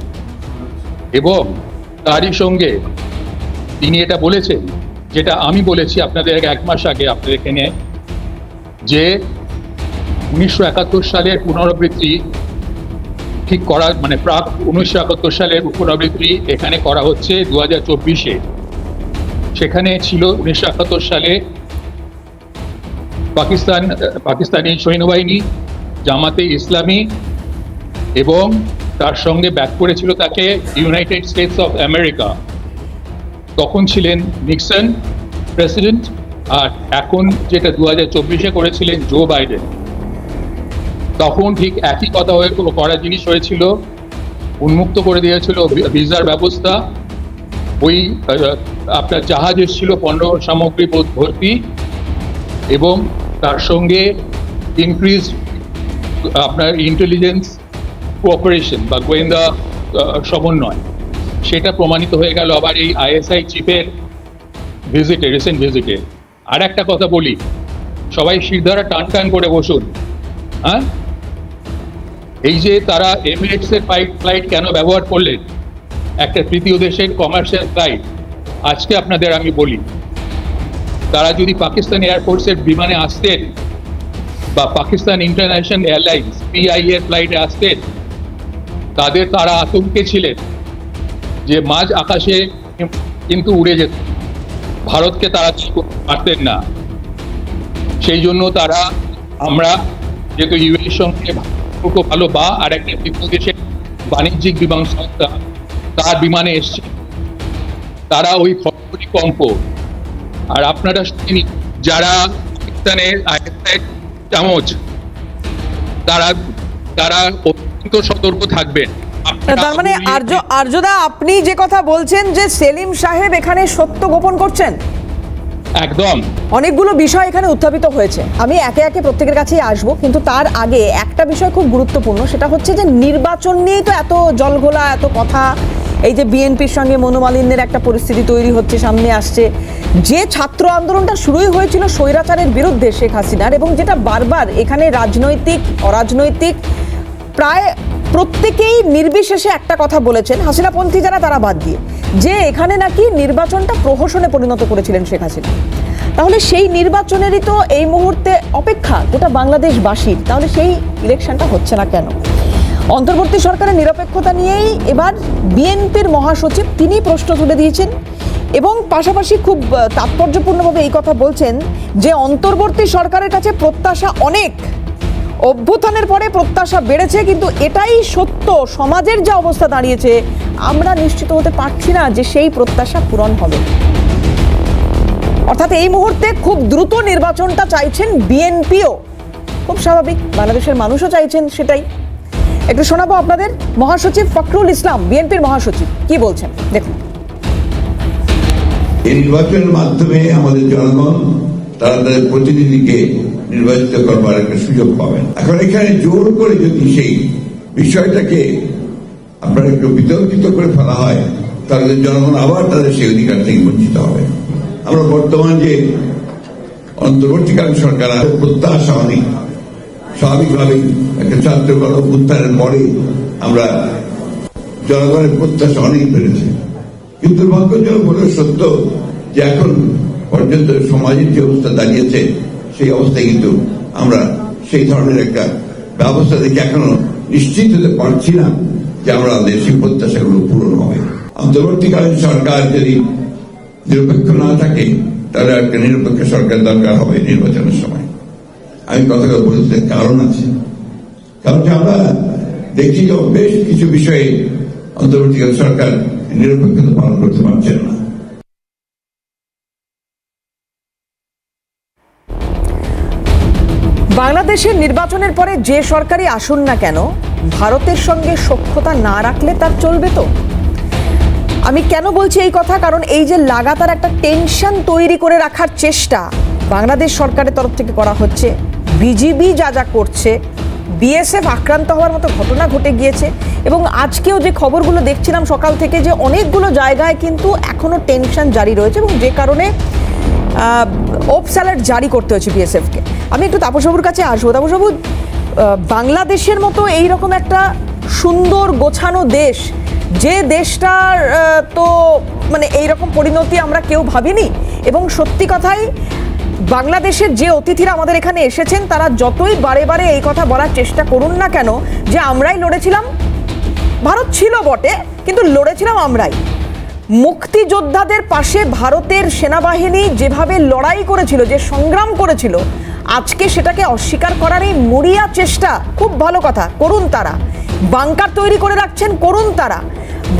এবং তারই সঙ্গে তিনি এটা বলেছেন, যেটা আমি বলেছি আপনাদের 1 মাস আগে আপনাদের এখানে, যে 1971 সালের পুনরাবৃত্তি ঠিক করা, মানে প্রাক 1971 সালের পুনরাবৃত্তি এখানে করা হচ্ছে 2024-এ। সেখানে ছিল 1971 সালে পাকিস্তানি সৈন্যবাহিনী, জামাতে ইসলামী, এবং তার সঙ্গে ব্যাক করেছিল তাকে ইউনাইটেড স্টেটস অফ আমেরিকা। তখন ছিলেন নিক্সন প্রেসিডেন্ট, আর এখন যেটা 2024-এ করেছিলেন জো বাইডেন। তখন ঠিক একই কথা করা জিনিস হয়েছিল, উন্মুক্ত করে দিয়েছিল ভিসার ব্যবস্থা। ওই আপনার জাহাজ এসেছিল পণ্য সামগ্রী ভর্তি, এবং তার সঙ্গে ইনক্রিজ আপনার ইন্টেলিজেন্স কোঅপারেশন বা গোয়েন্দা সমন্বয়, সেটা প্রমাণিত হয়ে গেল আবার এই আইএসআই চিফের ভিজিটে, রিসেন্ট ভিজিটে। আর একটা কথা বলি, সবাই শিরদাঁড়া টান টান করে বসুন। হ্যাঁ, এই যে তারা এমিরেটসের ফ্লাইট কেন ব্যবহার করলেন, একটা তৃতীয় দেশের কমার্শিয়াল ফ্লাইট, আজকে আপনাদের আমি বলি, তারা যদি পাকিস্তান এয়ারফোর্সের বিমানে আসতেন বা পাকিস্তান ইন্টারন্যাশনাল এয়ারলাইন্স PIA এর ফ্লাইটে আসতেন, তারা আতঙ্কে ছিলেন যে মাঝ আকাশে কিন্তু উড়ে যেত, ভারতকে তারা পারতেন না। সেই জন্য আমরা যেহেতু ইউএর সঙ্গে ভালো, বা আর একটা তৃতীয় দেশের বাণিজ্যিক বিমান সংস্থা, তার বিমানে এসছে, তারা ওই ভূমিকম্প। আর আপনারা শুনেনি, যারা পাকিস্তানের আইএসআই চামচ, তারা অত্যন্ত সতর্ক থাকবেন। তার মানে আর্যদা, আপনি যে কথা বলছেন যে সেলিম সাহেব এখানে সত্য গোপন করছেন, একদম অনেকগুলো বিষয় এখানে উত্থাপিত হয়েছে। আমি একে একে প্রত্যেকের কাছেই আসবো, কিন্তু তার আগে একটা বিষয় খুব গুরুত্বপূর্ণ, সেটা হচ্ছে যে নির্বাচন নিয়েই তো এত জলঘোলা, এত কথা। এই যে বিএনপির সঙ্গে মনোমালিন্যের একটা পরিস্থিতি তৈরি হচ্ছে, সামনে আসছে, যে ছাত্র আন্দোলনটা শুরুই হয়েছিল স্বৈরাচারের বিরুদ্ধে শেখ হাসিনার, এবং যেটা বারবার এখানে রাজনৈতিক অরাজনৈতিক প্রায় প্রত্যেকেই নির্বিশেষে একটা কথা বলেছেন, হাসিনাপন্থী যারা তারা বাদ দিয়ে, যে এখানে নাকি নির্বাচনটা প্রহসনে পরিণত করেছিলেন শেখ হাসিনা। তাহলে সেই নির্বাচনেরই তো এই মুহূর্তে অপেক্ষা গোটা বাংলাদেশবাসীর, তাহলে সেই ইলেকশনটা হচ্ছে না কেন? অন্তর্বর্তী সরকারের নিরপেক্ষতা নিয়েই এবার বিএনপির মহাসচিব তিনি প্রশ্ন তুলে দিয়েছেন এবং পাশাপাশি খুব তাৎপর্যপূর্ণভাবে এই কথা বলছেন যে অন্তর্বর্তী সরকারের কাছে প্রত্যাশা অনেক, অভ্যুত্থানের পরে প্রত্যাশা বেড়েছে, কিন্তু এটাই সত্য, সমাজের যা অবস্থা দাঁড়িয়েছে আমরা নিশ্চিত হতে পারছি না যে সেই প্রত্যাশা পূরণ হবে। অর্থাৎ এই মুহূর্তে খুব দ্রুত নির্বাচনটা চাইছেন বিএনপিও, খুব স্বাভাবিক, বাংলাদেশের মানুষও চাইছেন সেটাই। একটু শোনাবো আপনাদের মহাসচিব ফখরুল ইসলাম, বিএনপির মহাসচিব, কি বলছেন দেখুন। এই নির্বাচনের মাধ্যমে আমাদের জনগণ তারা তাদের প্রতিনিধিকে নির্বাচিত করবার একটা সুযোগ পাবেন। এখন এখানে জোর করে যদি সেই বিষয়টাকে আপনার একটু বিতর্কিত করে ফেলা হয়, তাহলে জনগণ আবার তাদের সেই অধিকার থেকে বঞ্চিত হবে। আমরা বর্তমান যে অন্তর্বর্তীকালীন সরকার প্রত্যাশা অনেক, স্বাভাবিকভাবেই একটা ছাত্র গণঅভ্যুত্থানের পরে আমরা জনগণের প্রত্যাশা অনেক বেড়েছে, কিন্তু দুর্ভাগ্যজনক হলেও সত্য যে এখন পর্যন্ত সমাজের যে অবস্থা দাঁড়িয়েছে সেই অবস্থায় কিন্তু আমরা সেই ধরনের একটা ব্যবস্থা দেখে এখনো নিশ্চিত হতে পারছি না যে আমরা সেই প্রত্যাশাগুলো পূরণ হবে। অন্তর্বর্তীকালীন সরকার যদি নিরপেক্ষ না থাকে তাহলে একটা নিরপেক্ষ সরকার দরকার হবে নির্বাচনের সময়। আমি কথাটা বলেছি, কারণ আছে, কারণ আমরা দেখি যে বেশ কিছু বিষয়ে অন্তর্বর্তীকালীন সরকার নিরপেক্ষতা পালন করতে পারছেন না। বাংলাদেশের নির্বাচনের পরে যে সরকারই আসুন না কেন, ভারতের সঙ্গে সখ্যতা না রাখলে তার চলবে তো। আমি কেন বলছি এই কথা, কারণ এই যে লাগাতার একটা টেনশন তৈরি করে রাখার চেষ্টা বাংলাদেশ সরকারের তরফ থেকে করা হচ্ছে, বিজিবি যা যা করছে, বিএসএফ আক্রান্ত হওয়ার মতো ঘটনা ঘটে গিয়েছে, এবং আজকেও যে খবরগুলো দেখছিলাম সকাল থেকে যে অনেকগুলো জায়গায় কিন্তু এখনো টেনশন জারি রয়েছে, এবং যে কারণে ওপস অ্যালার্ট জারি করতে হয়েছে বিএসএফকে। আমি একটু তাপসবাবুর কাছে আসবো। তাপসবাবু, বাংলাদেশের মতো এইরকম একটা সুন্দর গোছানো দেশ, যে দেশটার তো মানে এইরকম পরিণতি আমরা কেউ ভাবিনি, এবং সত্যি কথাই বাংলাদেশের যে অতিথিরা আমাদের এখানে এসেছেন তারা যতই বারে বারে এই কথা বলার চেষ্টা করুন না কেন যে আমরাই লড়েছিলাম, ভারত ছিল বটে কিন্তু লড়েছিলাম আমরাই। মুক্তিযোদ্ধাদের পাশে ভারতের সেনাবাহিনী যেভাবে লড়াই করেছিল, যে সংগ্রাম করেছিল, আজকে সেটাকে অস্বীকার করার এই মরিয়া চেষ্টা, খুব ভালো কথা, করুন তারা। বাংকার তৈরি করে রাখছেন, করুন তারা।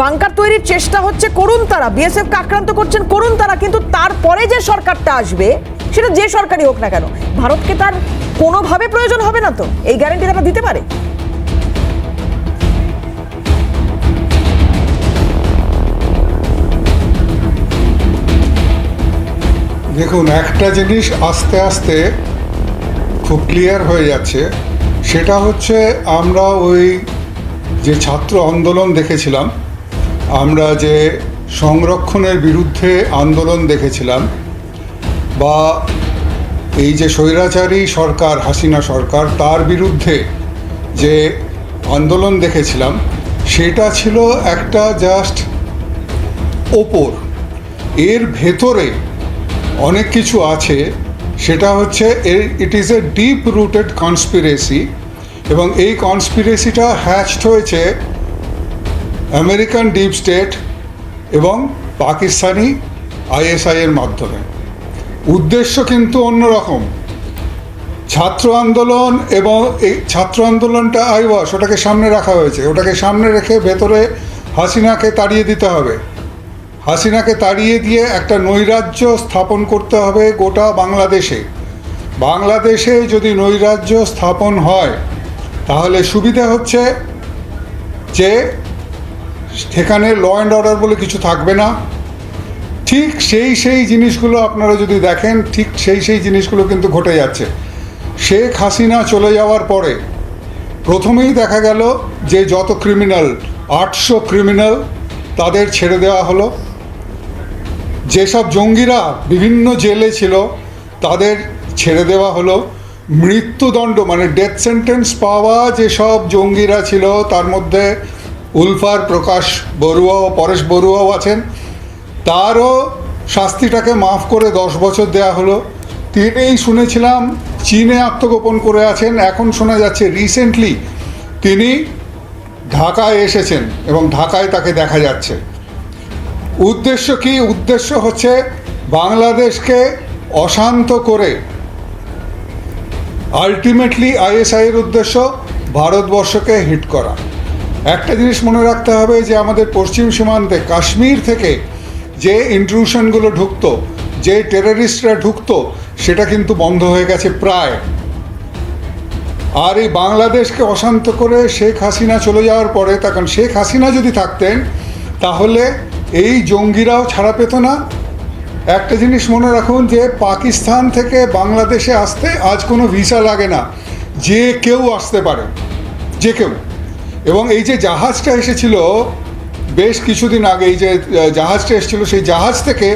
বাংকার তৈরির চেষ্টা হচ্ছে, করুন তারা। বিএসএফকে আক্রান্ত করছেন, করুন তারা। কিন্তু তারপরে যে সরকারটা আসবে, সেটা যে সরকারই হোক না কেন, ভারতকে তার কোনোভাবে প্রয়োজন হবে না তো, এই গ্যারান্টি তারা দিতে পারে? দেখুন, একটা জিনিস আস্তে আস্তে খুব ক্লিয়ার হয়ে যাচ্ছে, সেটা হচ্ছে আমরা ওই যে ছাত্র আন্দোলন দেখেছিলাম, আমরা যে সংরক্ষণের বিরুদ্ধে আন্দোলন দেখেছিলাম, বা এই যে স্বৈরাচারী সরকার হাসিনা সরকার তার বিরুদ্ধে যে আন্দোলন দেখেছিলাম, সেটা ছিল একটা জাস্ট ওপর, এর ভেতরে অনেক কিছু আছে। সেটা হচ্ছে it is a deep rooted conspiracy, এবং এই কনস্পিরেসিটা হ্যাচড হয়েছে আমেরিকান ডিপ স্টেট এবং পাকিস্তানি আইএসআই এর মাধ্যমে। উদ্দেশ্য কিন্তু অন্যরকম। ছাত্র আন্দোলন, এবং এই ছাত্র আন্দোলনটা আইওয়াস, ওটাকে সামনে রাখা হয়েছে, ওটাকে সামনে রেখে ভেতরে হাসিনাকে তাড়িয়ে দিতে হবে। হাসিনাকে তাড়িয়ে দিয়ে একটা নৈরাজ্য স্থাপন করতে হবে গোটা বাংলাদেশে। বাংলাদেশে যদি নৈরাজ্য স্থাপন হয় তাহলে সুবিধা হচ্ছে যে সেখানে ল অ্যান্ড অর্ডার বলে কিছু থাকবে না। ঠিক সেই জিনিসগুলো আপনারা যদি দেখেন, ঠিক সেই জিনিসগুলো কিন্তু ঘটে যাচ্ছে। শেখ হাসিনা চলে যাওয়ার পরে প্রথমেই দেখা গেল যে যত ক্রিমিনাল, 800 ক্রিমিনাল, তাদের ছেড়ে দেওয়া হলো। যেসব জঙ্গিরা বিভিন্ন জেলে ছিল তাদের ছেড়ে দেওয়া হলো। মৃত্যুদণ্ড মানে ডেথ সেন্টেন্স পাওয়া যেসব জঙ্গিরা ছিল, তার মধ্যে উলফার প্রকাশ বড়ুয়া ও পরেশ বড়ুয়াও আছেন, তারও শাস্তিটাকে মাফ করে 10 বছর দেওয়া হলো। তিনিই শুনেছিলাম চীনে আত্মগোপন করে আছেন, এখন শোনা যাচ্ছে রিসেন্টলি তিনি ঢাকায় এসেছেন এবং ঢাকায় তাকে দেখা যাচ্ছে। উদ্দেশ্য কি? উদ্দেশ্য হচ্ছে বাংলাদেশকে অশান্ত করে আলটিমেটলি আইএসআইয়ের উদ্দেশ্য ভারতবর্ষকে হিট করা। একটা জিনিস মনে রাখতে হবে যে আমাদের পশ্চিম সীমান্তে কাশ্মীর থেকে যে ইন্ট্রুশনগুলো ঢুকতো, যে টেররিস্টরা ঢুকতো, সেটা কিন্তু বন্ধ হয়ে গেছে প্রায়। আর এই বাংলাদেশকে অশান্ত করে শেখ হাসিনা চলে যাওয়ার পরে, তখন শেখ হাসিনা যদি থাকতেন তাহলে এই জঙ্গিরাও ছাড়া পেত না। একটা জিনিস মনে রাখুন যে পাকিস্তান থেকে বাংলাদেশে আসতে আজ কোনো ভিসা লাগে না, যে কেউ আসতে পারে, যে কেউ। এবং এই যে জাহাজটা এসেছিল বেশ কিছুদিন আগে, এই যে জাহাজটা এসেছিল, সেই জাহাজ থেকে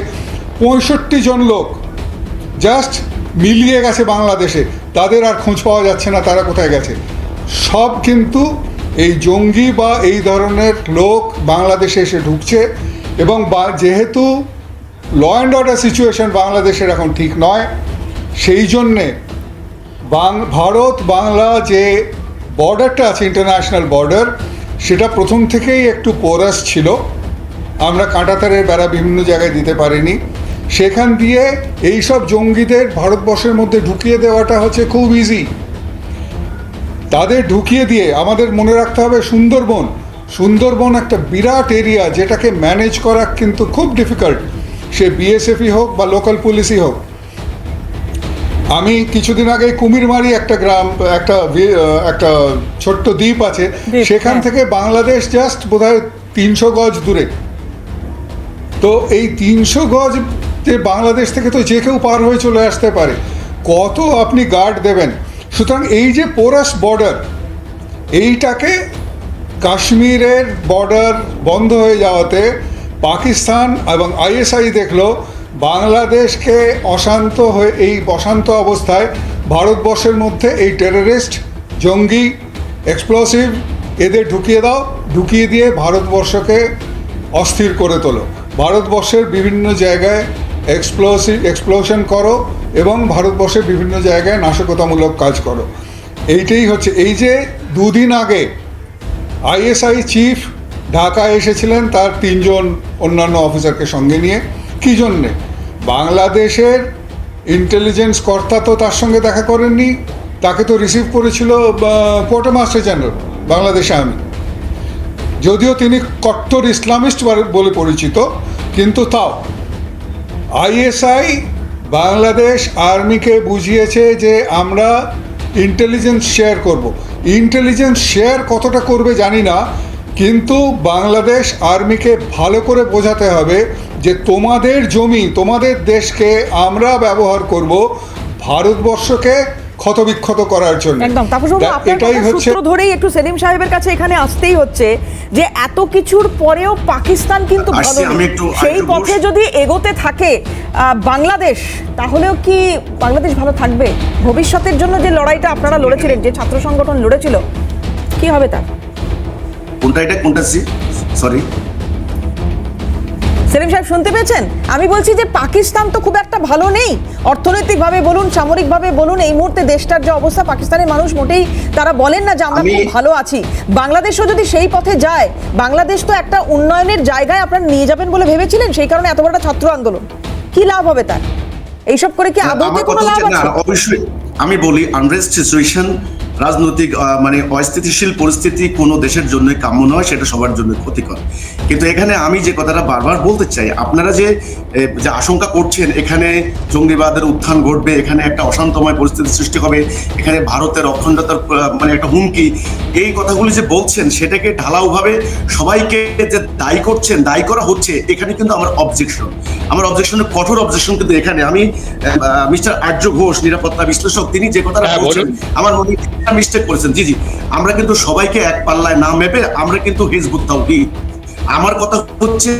65 জন লোক জাস্ট মিলিয়ে গেছে বাংলাদেশে, তাদের আর খোঁজ পাওয়া যাচ্ছে না তারা কোথায় গেছে। সব কিন্তু এই জঙ্গি বা এই ধরনের লোক বাংলাদেশে এসে ঢুকছে। এবং যেহেতু ল অ্যান্ড অর্ডার সিচুয়েশন বাংলাদেশের এখন ঠিক নয়, সেই জন্যে ভারত বাংলা যে বর্ডারটা আছে, ইন্টারন্যাশনাল বর্ডার, সেটা প্রথম থেকেই একটু পোরাস ছিল। আমরা কাঁটাতারের বেড়া বিভিন্ন জায়গায় দিতে পারিনি। সেখান দিয়ে এই সব জঙ্গিদের ভারতবর্ষের মধ্যে ঢুকিয়ে দেওয়াটা হচ্ছে খুব ইজি। তাদের ঢুকিয়ে দিয়ে আমাদের মনে রাখতে হবে সুন্দরবন একটা বিরাট এরিয়া, যেটাকে ম্যানেজ করা কিন্তু খুব ডিফিকাল্ট, সে বিএসএফই হোক বা লোকাল পুলিশই হোক। আমি কিছুদিন আগে কুমিরমারি একটা গ্রাম, একটা ছোট্ট দ্বীপ আছে, সেখান থেকে বাংলাদেশ জাস্ট বোধহয় 300 গজ দূরে। তো এই 300 গজ যে বাংলাদেশ থেকে তো যে কেউ পার হয়ে চলে আসতে পারে, কত আপনি গার্ড দেবেন? সুতরাং এই যে পোরাস বর্ডার, এইটাকে কাশ্মীরের বর্ডার বন্ধ হয়ে যাওয়াতে পাকিস্তান এবং আইএসআই দেখলো বাংলাদেশকে অশান্ত হয়ে, এই অশান্ত অবস্থায় ভারতবর্ষের মধ্যে এই টেররিস্ট, জঙ্গি, এক্সপ্লোসিভ এদের ঢুকিয়ে দিয়ে ভারতবর্ষকে অস্থির করে তোলো। ভারতবর্ষের বিভিন্ন জায়গায় এক্সপ্লোশন করো এবং ভারতবর্ষের বিভিন্ন জায়গায় নাশকতামূলক কাজ করো। এইটাই হচ্ছে। এই যে 2 দিন আগে আইএসআই চিফ ঢাকায় এসেছিলেন তার 3 জন অন্যান্য অফিসারকে সঙ্গে নিয়ে, কী জন্যে? বাংলাদেশের ইন্টেলিজেন্স কর্তা তো তার সঙ্গে দেখা করেননি, তাকে তো রিসিভ করেছিল quarter master general Bangladesh army. যদিও তিনি কট্টর ইসলামিস্ট বলে পরিচিত, কিন্তু তাও আইএসআই বাংলাদেশ আর্মিকে বুঝিয়েছে যে আমরা ইন্টেলিজেন্স শেয়ার করব। ইন্টেলিজেন্স শেয়ার কতটা করবে জানি না, কিন্তু বাংলাদেশ আর্মিকে ভালো করে বোঝাতে হবে যে তোমাদের জমি, তোমাদের দেশকে আমরা ব্যবহার করব ভারতবর্ষকে ক্ষতবিক্ষত করার জন্য। একদম। তাপসবাবু, আপনার কথা সূত্র ধরেই একটু সেলিম সাহেবের কাছে এখানে আসতেই হচ্ছে যে এত কিছুর পরেও পাকিস্তান কিন্তু ভালো নেই। সেই পথে যদি এগোতে থাকে বাংলাদেশ, তাহলেও কি বাংলাদেশ ভালো থাকবে? ভবিষ্যতের জন্য যে লড়াইটা আপনারা লড়েছিলেন, যে ছাত্র সংগঠন লড়েছিল, কি হবে তার? কোনটা সরি সেলিম সাহেব শুনতে পেয়েছেন? আমি বলছি যে পাকিস্তান তো খুব একটা ভালো নেই, অর্থনৈতিকভাবে বলুন, সামরিকভাবে বলুন, এই মুহূর্তে দেশটার যে অবস্থা, পাকিস্তানের মানুষ মোটেই তারা বলেন না যে আমরা খুব ভালো আছি। বাংলাদেশও যদি সেই পথে যায়, বাংলাদেশ তো একটা উন্নয়নের জায়গায় আপনারা নিয়ে যাবেন বলে ভেবেছিলেন, সেই কারণে এত বড় একটা ছাত্র আন্দোলন, কি লাভ হবে তার? এইসব করে কি আদৌতে কোনো লাভ আছে? অবশ্যই আমি বলি, আনরেস্ট সিচুয়েশন, রাজনৈতিক অস্থিতিশীল পরিস্থিতি কোনো দেশের জন্য কাম্য নয়, সেটা সবার জন্য ক্ষতিকর। কিন্তু এখানে আমি যে কথাটা বারবার বলতে চাই, আপনারা যে আশঙ্কা করছেন এখানে জঙ্গিবাদের উত্থান ঘটবে, এখানে একটা অশান্তময় পরিস্থিতি সৃষ্টি হবে, এখানে ভারতের অখণ্ডতার একটা হুমকি, এই কথাগুলি যে বলছেন সেটাকে ঢালাওভাবে সবাইকে যে দায়ী করছেন, দায়ী করা হচ্ছে, এখানে কিন্তু আমার অবজেকশনের কঠোর অবজেকশন। কিন্তু এখানে আমি মিস্টার আর্য ঘোষ, নিরাপত্তা বিশ্লেষক, তিনি যে কথাটা বলছেন আমার মনে মিস্টেক করেছেন। জি, আমরা কিন্তু সবাইকে এক পাল্লায় না মেপে আমরা কিন্তু হিজবুত তাওহীদ। আমার কথা হচ্ছে,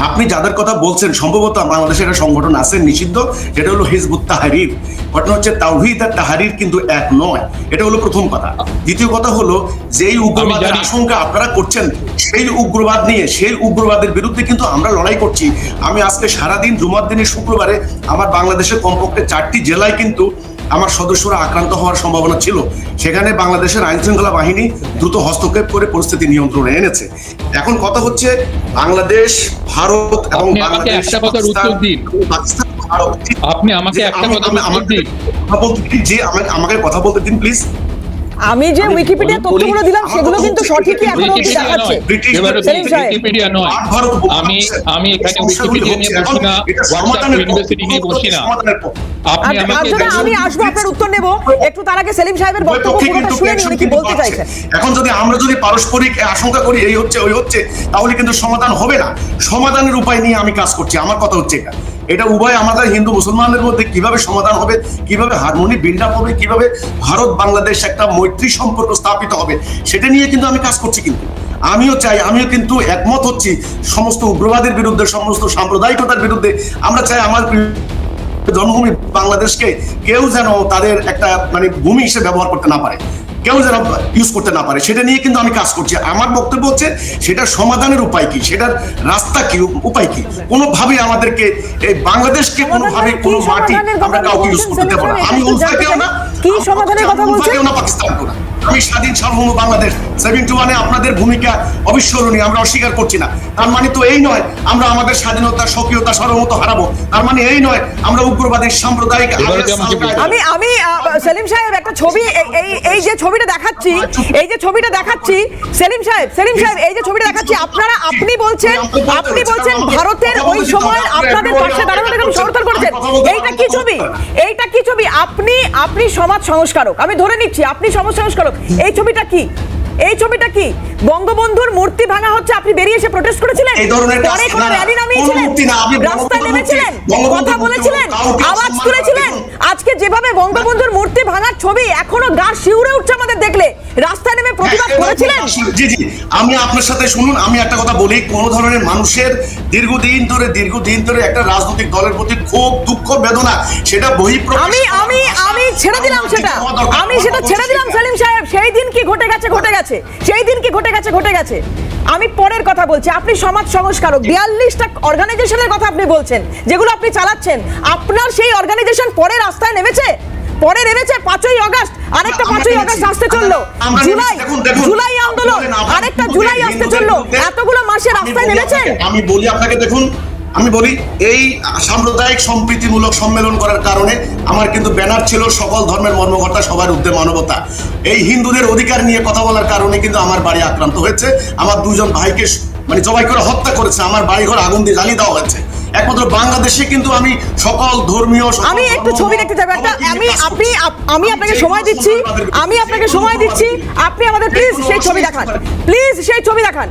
আপনি যাদের কথা বলছেন সম্ভবত বাংলাদেশের একটা সংগঠন আছে নিষিদ্ধ, যেটা হলো হিজবুত তাহরির। ঘটনা হচ্ছে তাওহীদ আর তাহরির কিন্তু এক নয়, এটা হলো প্রথম কথা। দ্বিতীয় কথা হলো, যেই উগ্রবাদের আশঙ্কা আপনারা করছেন, সেই উগ্রবাদ নিয়ে, সেই উগ্রবাদের বিরুদ্ধে কিন্তু আমরা লড়াই করছি। আমি আজকে সারাদিন, জুমার দিনে শুক্রবারে আমার বাংলাদেশের কমপক্ষে 4টি জেলায় কিন্তু আমার সদস্যরা আক্রান্ত হওয়ার সম্ভাবনা ছিল, সেখানে বাংলাদেশের আইন শৃঙ্খলা বাহিনী দ্রুত হস্তক্ষেপ করে পরিস্থিতি নিয়ন্ত্রণে এনেছে। এখন কথা হচ্ছে বাংলাদেশ, ভারত এবং আপনি আমাকে বাংলাদেশ, একটা কথার উত্তর দিন। পাকিস্তান, ভারত, আপনি আমাকে একটা কথার উত্তর দিন। আমাকে কথা বলতে দিন প্লিজ। আমি যে উইকিপিডিয়া তথ্যগুলো দিলাম সেগুলো কিন্তু সঠিকই এখনো অবধি দেখাচ্ছে। সেলিম সাহেব, উইকিপিডিয়া নয়, আমি এখানে উইকিপিডিয়া নিয়ে বসি না, হোয়াটসঅ্যাপ ইউনিভার্সিটি নিয়ে বসি না। আপনি আমাকে আমি আসবো, আপনার উত্তর নেব, একটু তার আগে সেলিম সাহেবের বক্তব্য পুরোটা শুনে নিন, উনি কি বলতে চাইছেন। এখন যদি আমরা পারস্পরিক আশঙ্কা করি এই হচ্ছে ওই হচ্ছে, তাহলে কিন্তু সমাধান হবে না। সমাধানের উপায় নিয়ে আমি কাজ করছি, আমার কথা হচ্ছে এটা উভয় আমাদের হিন্দু মুসলমানদের মধ্যে কিভাবে সমাধান হবে, কিভাবে হারমোনি বিল্ড আপ হবে, কিভাবে ভারত বাংলাদেশ একটা মৈত্রী সম্পর্ক স্থাপিত হবে, সেটা নিয়ে কিন্তু আমি কাজ করছি। কিন্তু আমিও কিন্তু একমত হচ্ছি সমস্ত উগ্রবাদের বিরুদ্ধে, সমস্ত সাম্প্রদায়িকতার বিরুদ্ধে। আমরা চাই আমার জন্মভূমি বাংলাদেশকে কেউ যেন তাদের একটা মানে ভূমি হিসেবে ব্যবহার করতে না পারে, কেউ যেন ইউজ করতে না পারে, সেটা নিয়ে কিন্তু আমি কাজ করছি। আমার বক্তব্য হচ্ছে সেটা সমাধানের উপায় কি, সেটার রাস্তা কি, উপায় কি। কোনোভাবে আমাদেরকে এই বাংলাদেশকে কোনোভাবে কোনো মাটি আমরা কাউকে ইউজ করতে পারবো না। আমি উল্ফাকেও না, কি সমাধানের কথা বলছেন? না পাকিস্তানকেও না। আমি স্বাধীন সার্বভৌম বাংলাদেশ 71-এ আপনাদের ভূমিকা অবিস্মরণীয়, আমরা অস্বীকার করছি না। তার মানে তো এই নয় আমরা আমাদের স্বাধীনতা, স্বকীয়তা, সার্বভৌমত্ব হারাবো। তার মানে এই নয় আমরা উগ্রবাদী সাম্প্রদায়িক। আমি সেলিম সাহেব একটা ছবি, এই যে ছবিটা দেখাচ্ছি, সেলিম সাহেব এই যে ছবিটা দেখাচ্ছি, আপনি বলছেন ভারতের ওই সময় আপনাদের পাশে দাঁড়ানোর এরকম সমর্থন করেছেন। এইটা কি ছবি? আপনি সমাজ সংস্কারক, আমি ধরে নিচ্ছি আপনি সমাজ সংস্কারক। এই ছবিটা কি বঙ্গবন্ধুর মূর্তি ভাঙা হচ্ছে, আপনি বেরিয়ে এসে প্রোটেস্ট করেছিলেন, পরে কোনো র্যালি নামিয়েছিলেন, রাস্তায় নেমেছিলেন, কথা বলেছিলেন, আওয়াজ তুলেছিলেন। আজকে যেভাবে বঙ্গবন্ধুর মূর্তি ভাঙার ছবি এখনো গা শিউরে উঠছে আমাদের দেখলে, রাস্তায় নেমে প্রতিবাদ করেছিলেন। জি, আমি আপনার সাথে শুনুন, আমি একটা কথা বলি, কোন ধরনের মানুষের দীর্ঘদিন ধরে একটা রাজনৈতিক দলের প্রতি খুব দুঃখ বেদনা, সেটা বহিঃপ্রকাশ। আমি ছেড়ে দিলাম সেটা, সেলিম সাহেব। সেই দিন কি ঘটে গেছে, আমি পরের কথা বলছি। আপনি সমাজ সংস্কারক, 42টা অর্গানাইজেশনের কথা আপনি বলছেন যেগুলো আপনি চালাচ্ছেন। আপনার সেই অর্গানাইজেশন পরে রাস্তায় নেমেছে 5ই আগস্ট, আরেকটা 5ই আগস্ট আসতে চললো, জুলাই আন্দোলন, আরেকটা জুলাই আসতে চললো, এতগুলো মাসে রাস্তায় নেমেছেন। আমি বলি আপনাকে, দেখুন এই সাম্প্রদায়িক সম্প্রীতিমূলক সম্মেলন করার কারণে আমার কিন্তু ব্যানার ছিল সকল ধর্মের মর্মকর্তা, সবার ঊর্ধ্বে মানবতা। এই হিন্দুদের অধিকার নিয়ে কথা বলার কারণে কিন্তু আমার বাড়ি আক্রান্ত হয়েছে, আমার 2জন ভাইকে মানে জবাই করে হত্যা করেছে, আমার বাড়িঘর আগুন দিয়ে জ্বালিয়ে দেওয়া হয়েছে। একমাত্র বাংলাদেশে কিন্তু আমি সকল ধর্মীয়, আমি একটু ছবি দেখতে যাবো একটা, আমি আপনাকে সময় দিচ্ছি, আপনি আমাদের প্লিজ সেই ছবি দেখান,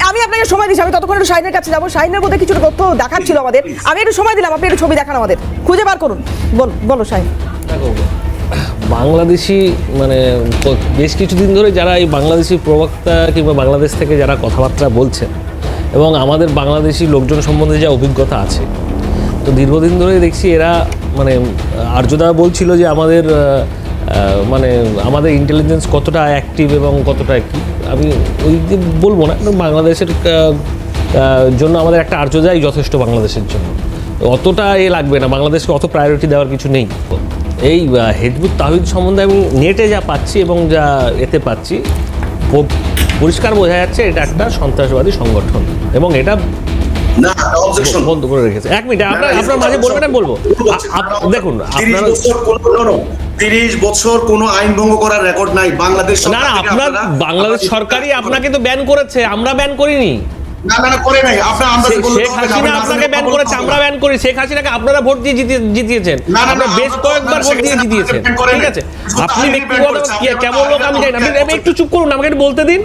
আমি আপনাকে সময় দিচ্ছি। আমি ততক্ষণ একটু শাহিনের কাছে যাবো, শাহিনের মধ্যে কিছু তথ্য দেখাচ্ছিল আমাদের, আমি একটু সময় দিলাম, আপনি একটু ছবি দেখান আমাদের, খুঁজে বার করুন। বলো শাহিন। বাংলাদেশি মানে বেশ কিছুদিন ধরে যারা এই বাংলাদেশি প্রবক্তা কিংবা বাংলাদেশ থেকে যারা কথাবার্তা বলছেন এবং আমাদের বাংলাদেশি লোকজন সম্বন্ধে যা অভিজ্ঞতা আছে, তো দীর্ঘদিন ধরে দেখছি এরা মানে আর্যদা বলছিল যে আমাদের ইন্টেলিজেন্স কতটা অ্যাক্টিভ এবং কতটা কি, আমি ওই যে বলবো না, বাংলাদেশের জন্য আমাদের একটা আর্যদাই যথেষ্ট বাংলাদেশের জন্য, অতটা লাগবে না, বাংলাদেশকে অত প্রায়োরিটি দেওয়ার কিছু নেই। এই হিজবুত তাওহীদ সম্বন্ধে আমি নেটে যা পাচ্ছি এবং যা এতে পাচ্ছি, পরিষ্কার বোঝা যাচ্ছে এটা একটা সন্ত্রাসবাদী সংগঠন এবং এটা বন্ধ করে রেখেছে। 1 মিনিট, আপনার মাঝে বলবেন, আমি বলবো। দেখুন, 30 বছর কোনো আইন ভঙ্গ করার রেকর্ড নাই বাংলাদেশ। না, আপনার বাংলাদেশ সরকারই আপনাকে তো ব্যান করেছে, আমরা ব্যান করিনি। শেখ হাসিনা আপনাকে ব্যান করেছে, আমরা ব্যান করি। শেখ হাসিনাকে আপনারা ভোট দিয়ে জিতিয়েছেন, আপনারা বেশ কয়েকবার ভোট দিয়ে জিতিয়েছেন, ঠিক আছে? আপনি ব্যক্তিগত কেমন লোক আমি জানি না, আপনি একটু চুপ করুন, আমাকে একটু বলতে দিন,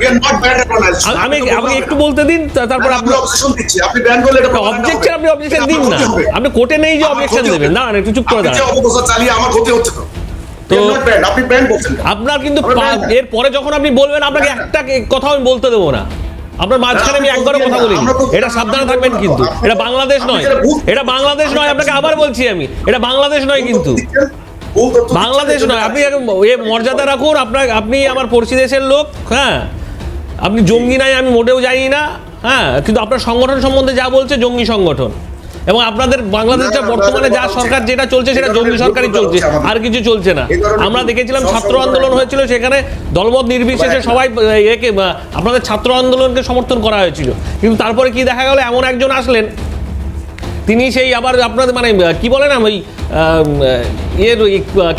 আমাকে একটু বলতে দিন, তারপর আপনি অবজেকশন দিন না, আপনি কোর্টে নেই যে অবজেকশন দেবেন, না একটু চুপ করে দাঁড়ান। তো আপনার কিন্তু এরপরে যখন আপনি বলবেন, আপনাকে একটা কথা আমি বলতে দেবো না, আপনার মাঝখানে আমি একবারও কথা বলিনি, এটা সাবধানে থাকবেন। কিন্তু এটা বাংলাদেশ নয়, আপনাকে আবার বলছি আমি, এটা বাংলাদেশ নয়, কিন্তু বাংলাদেশ নয়। আপনি মর্যাদা রাখুন, আপনি আমার পড়শি দেশের লোক, হ্যাঁ, আপনি জঙ্গি নাই আমি মোটেও জানি না, হ্যাঁ, কিন্তু আপনার সংগঠন সম্বন্ধে যা বলছে জঙ্গি সংগঠন, এবং আপনাদের বাংলাদেশে বর্তমানে যা সরকার যেটা চলছে সেটা জঙ্গি সরকারই চলছে, আর কিছু চলছে না। আমরা দেখেছিলাম ছাত্র আন্দোলন হয়েছিল, সেখানে দলমত নির্বিশেষে সবাই একে আপনাদের ছাত্র আন্দোলনকে সমর্থন করা হয়েছিল, কিন্তু তারপরে কি দেখা গেল, এমন একজন আসলেন, তিনি সেই আবার আপনাদের মানে কি বলে না ওই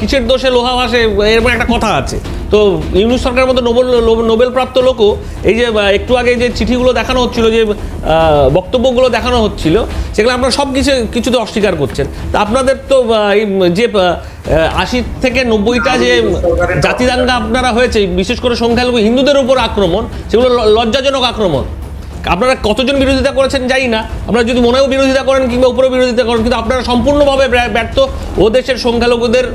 কিসের দোষে লোহা ভাসে, এরকম একটা কথা আছে। তো ইউনূস সরকারের মধ্যে নোবেল প্রাপ্ত লোকও এই যে একটু আগে যে চিঠিগুলো দেখানো হচ্ছিল, যে বক্তব্যগুলো দেখানো হচ্ছিল, সেগুলো আপনারা সব কিছুতে অস্বীকার করছেন। তা আপনাদের তো এই যে 80 থেকে 90টা যে জাতিদাঙ্গা আপনারা হয়েছে, বিশেষ করে সংখ্যালঘু হিন্দুদের উপর আক্রমণ, সেগুলো লজ্জাজনক আক্রমণ। আপনারা কতজন বিরোধিতা করেছেন জানি না, আপনারা যদি মনেও বিরোধিতা করেন কিংবা উপরেও বিরোধিতা করেন, কিন্তু আপনারা সম্পূর্ণভাবে ব্যর্থ ও দেশের সংখ্যালঘুদের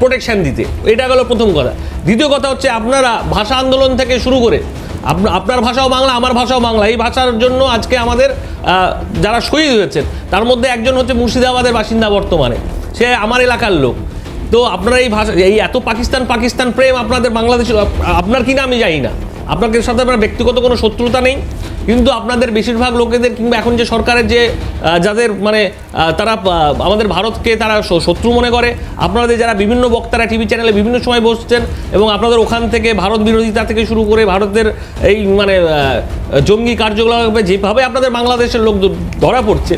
প্রোটেকশন দিতে। এটা গেল প্রথম কথা। দ্বিতীয় কথা হচ্ছে, আপনারা ভাষা আন্দোলন থেকে শুরু করে আপনার ভাষাও বাংলা, আমার ভাষাও বাংলা, এই ভাষার জন্য আজকে আমাদের যারা শহীদ হয়েছেন তার মধ্যে একজন হচ্ছে মুর্শিদাবাদের বাসিন্দা বর্তমানে, সে আমার এলাকার লোক। তো আপনারা এই ভাষা, এই এত পাকিস্তান প্রেম আপনাদের বাংলাদেশে, আপনার কিনা আমি জানি না, আপনাদের সাথে আপনার ব্যক্তিগত কোনো শত্রুতা নেই, কিন্তু আপনাদের বেশিরভাগ লোকেদের কিংবা এখন যে সরকারের যে যাদের মানে তারা আমাদের ভারতকে তারা শত্রু মনে করে, আপনাদের যারা বিভিন্ন বক্তারা টিভি চ্যানেলে বিভিন্ন সময় বসছেন এবং আপনাদের ওখান থেকে ভারত বিরোধিতা থেকে শুরু করে ভারতের এই মানে জঙ্গি কার্যকলাপে যেভাবে আপনাদের বাংলাদেশের লোক ধরা পড়ছে,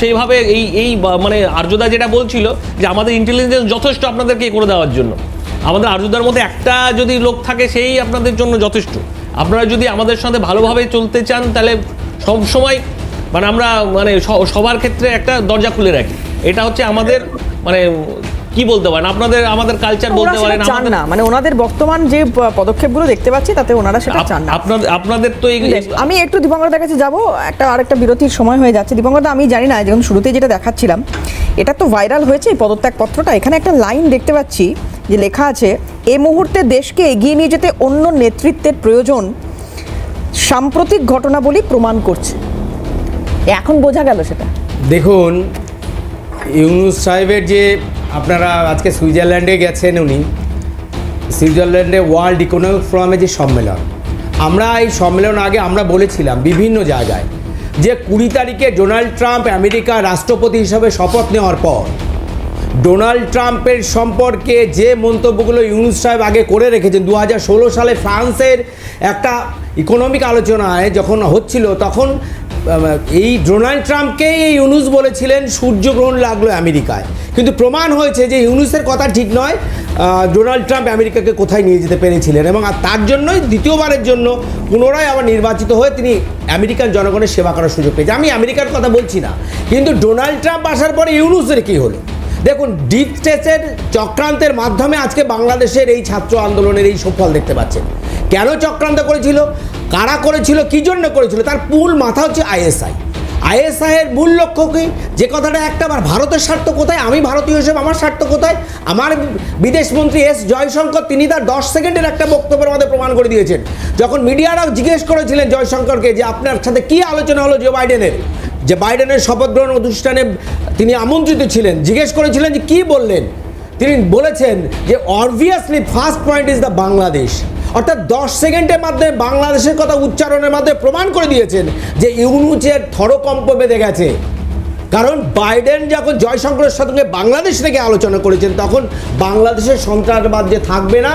সেইভাবে এই মানে আর্যদা যেটা বলছিল যে আমাদের ইন্টেলিজেন্স যথেষ্ট আপনাদেরকে করে দেওয়ার জন্য, আমাদের আর্যদার মধ্যে একটা যদি লোক থাকে সেই আপনাদের জন্য যথেষ্ট। আপনারা যদি আমাদের সাথে ভালোভাবে চলতে চান তাহলে সব সময় মানে আমরা মানে সবার ক্ষেত্রে একটা দরজা খুলে রাখি, এটা হচ্ছে আমাদের মানে কি বলতে পারেন, আপনাদের আমাদের কালচার বলতে পারেন, চান না মানে ওনাদের বর্তমান যে পদক্ষেপগুলো দেখতে পাচ্ছি তাতে ওনারা সেটা চান না। আপনাদের তো আমি একটু দীপঙ্করদার কাছে যাবো, আরেকটা বিরতির সময় হয়ে যাচ্ছে। দীপঙ্করদা, আমি জানি না, যখন শুরুতে যেটা দেখাচ্ছিলাম এটা তো ভাইরাল হয়েছে এই পদত্যাগ পত্রটা, এখানে একটা লাইন দেখতে পাচ্ছি যে লেখা আছে, এই মুহূর্তে দেশকে এগিয়ে নিয়ে যেতে অন্য নেতৃত্বের প্রয়োজন সাম্প্রতিক ঘটনাবলী প্রমাণ করছে। এখন বোঝা গেল সেটা। দেখুন, ইউনূস সাহেবের যে আপনারা আজকে সুইজারল্যান্ডে গেছেন, উনি সুইজারল্যান্ডে ওয়ার্ল্ড ইকোনমিক ফোরামে যে সম্মেলন, আমরা এই সম্মেলন আগে আমরা বলেছিলাম বিভিন্ন জায়গায় যে 20 তারিখে ডোনাল্ড ট্রাম্প আমেরিকার রাষ্ট্রপতি হিসাবে শপথ নেওয়ার পর ডোনাল্ড ট্রাম্পের সম্পর্কে যে মন্তব্যগুলো ইউনূস সাহেব আগে করে রেখেছেন, 2016 সালে ফ্রান্সের একটা ইকোনমিক আলোচনায় যখন হচ্ছিল তখন এই ডোনাল্ড ট্রাম্পকেই এই ইউনূস বলেছিলেন সূর্যগ্রহণ লাগলো আমেরিকায়, কিন্তু প্রমাণ হয়েছে যে ইউনূসের কথা ঠিক নয়, ডোনাল্ড ট্রাম্প আমেরিকাকে কোথায় নিয়ে যেতে পেরেছিলেন এবং তার জন্যই দ্বিতীয়বারের জন্য পুনরায় আবার নির্বাচিত হয়ে তিনি আমেরিকান জনগণের সেবা করার সুযোগ পেয়েছে। আমি আমেরিকার কথা বলছি না, কিন্তু ডোনাল্ড ট্রাম্প আসার পরে ইউনূসের কী হলো? দেখুন, ডিপ স্টেটের চক্রান্তের মাধ্যমে আজকে বাংলাদেশের এই ছাত্র আন্দোলনের এই সুফল দেখতে পাচ্ছেন। কেন চক্রান্ত করেছিল, কারা করেছিল, কী জন্য করেছিল, তার মূল মাথা হচ্ছে আইএসআইয়ের মূল লক্ষ্য কি? যে কথাটা একটাবার ভারতের স্বার্থ কোথায়, আমি ভারতীয় হিসেবে আমার স্বার্থ কোথায়? আমার বিদেশমন্ত্রী এস জয়শঙ্কর তিনি তার 10 সেকেন্ডের একটা বক্তব্যের মধ্যে প্রমাণ করে দিয়েছেন। যখন মিডিয়ারাও জিজ্ঞেস করেছিলেন জয়শঙ্করকে যে আপনার সাথে কী আলোচনা হলো জো বাইডেনের, যে বাইডেনের শপথ গ্রহণ অনুষ্ঠানে তিনি আমন্ত্রিত ছিলেন, জিজ্ঞেস করেছিলেন যে কী বললেন, তিনি বলেছেন যে obviously first point is the Bangladesh, অর্থাৎ 10 সেকেন্ডের মাধ্যমে বাংলাদেশের কথা উচ্চারণের মাধ্যমে প্রমাণ করে দিয়েছেন যে ইউনূসের থরকম্প বেঁধে গেছে। কারণ বাইডেন যখন জয়শঙ্করের সঙ্গে বাংলাদেশ থেকে আলোচনা করেছেন তখন বাংলাদেশের সন্ত্রাসবাদ যে থাকবে না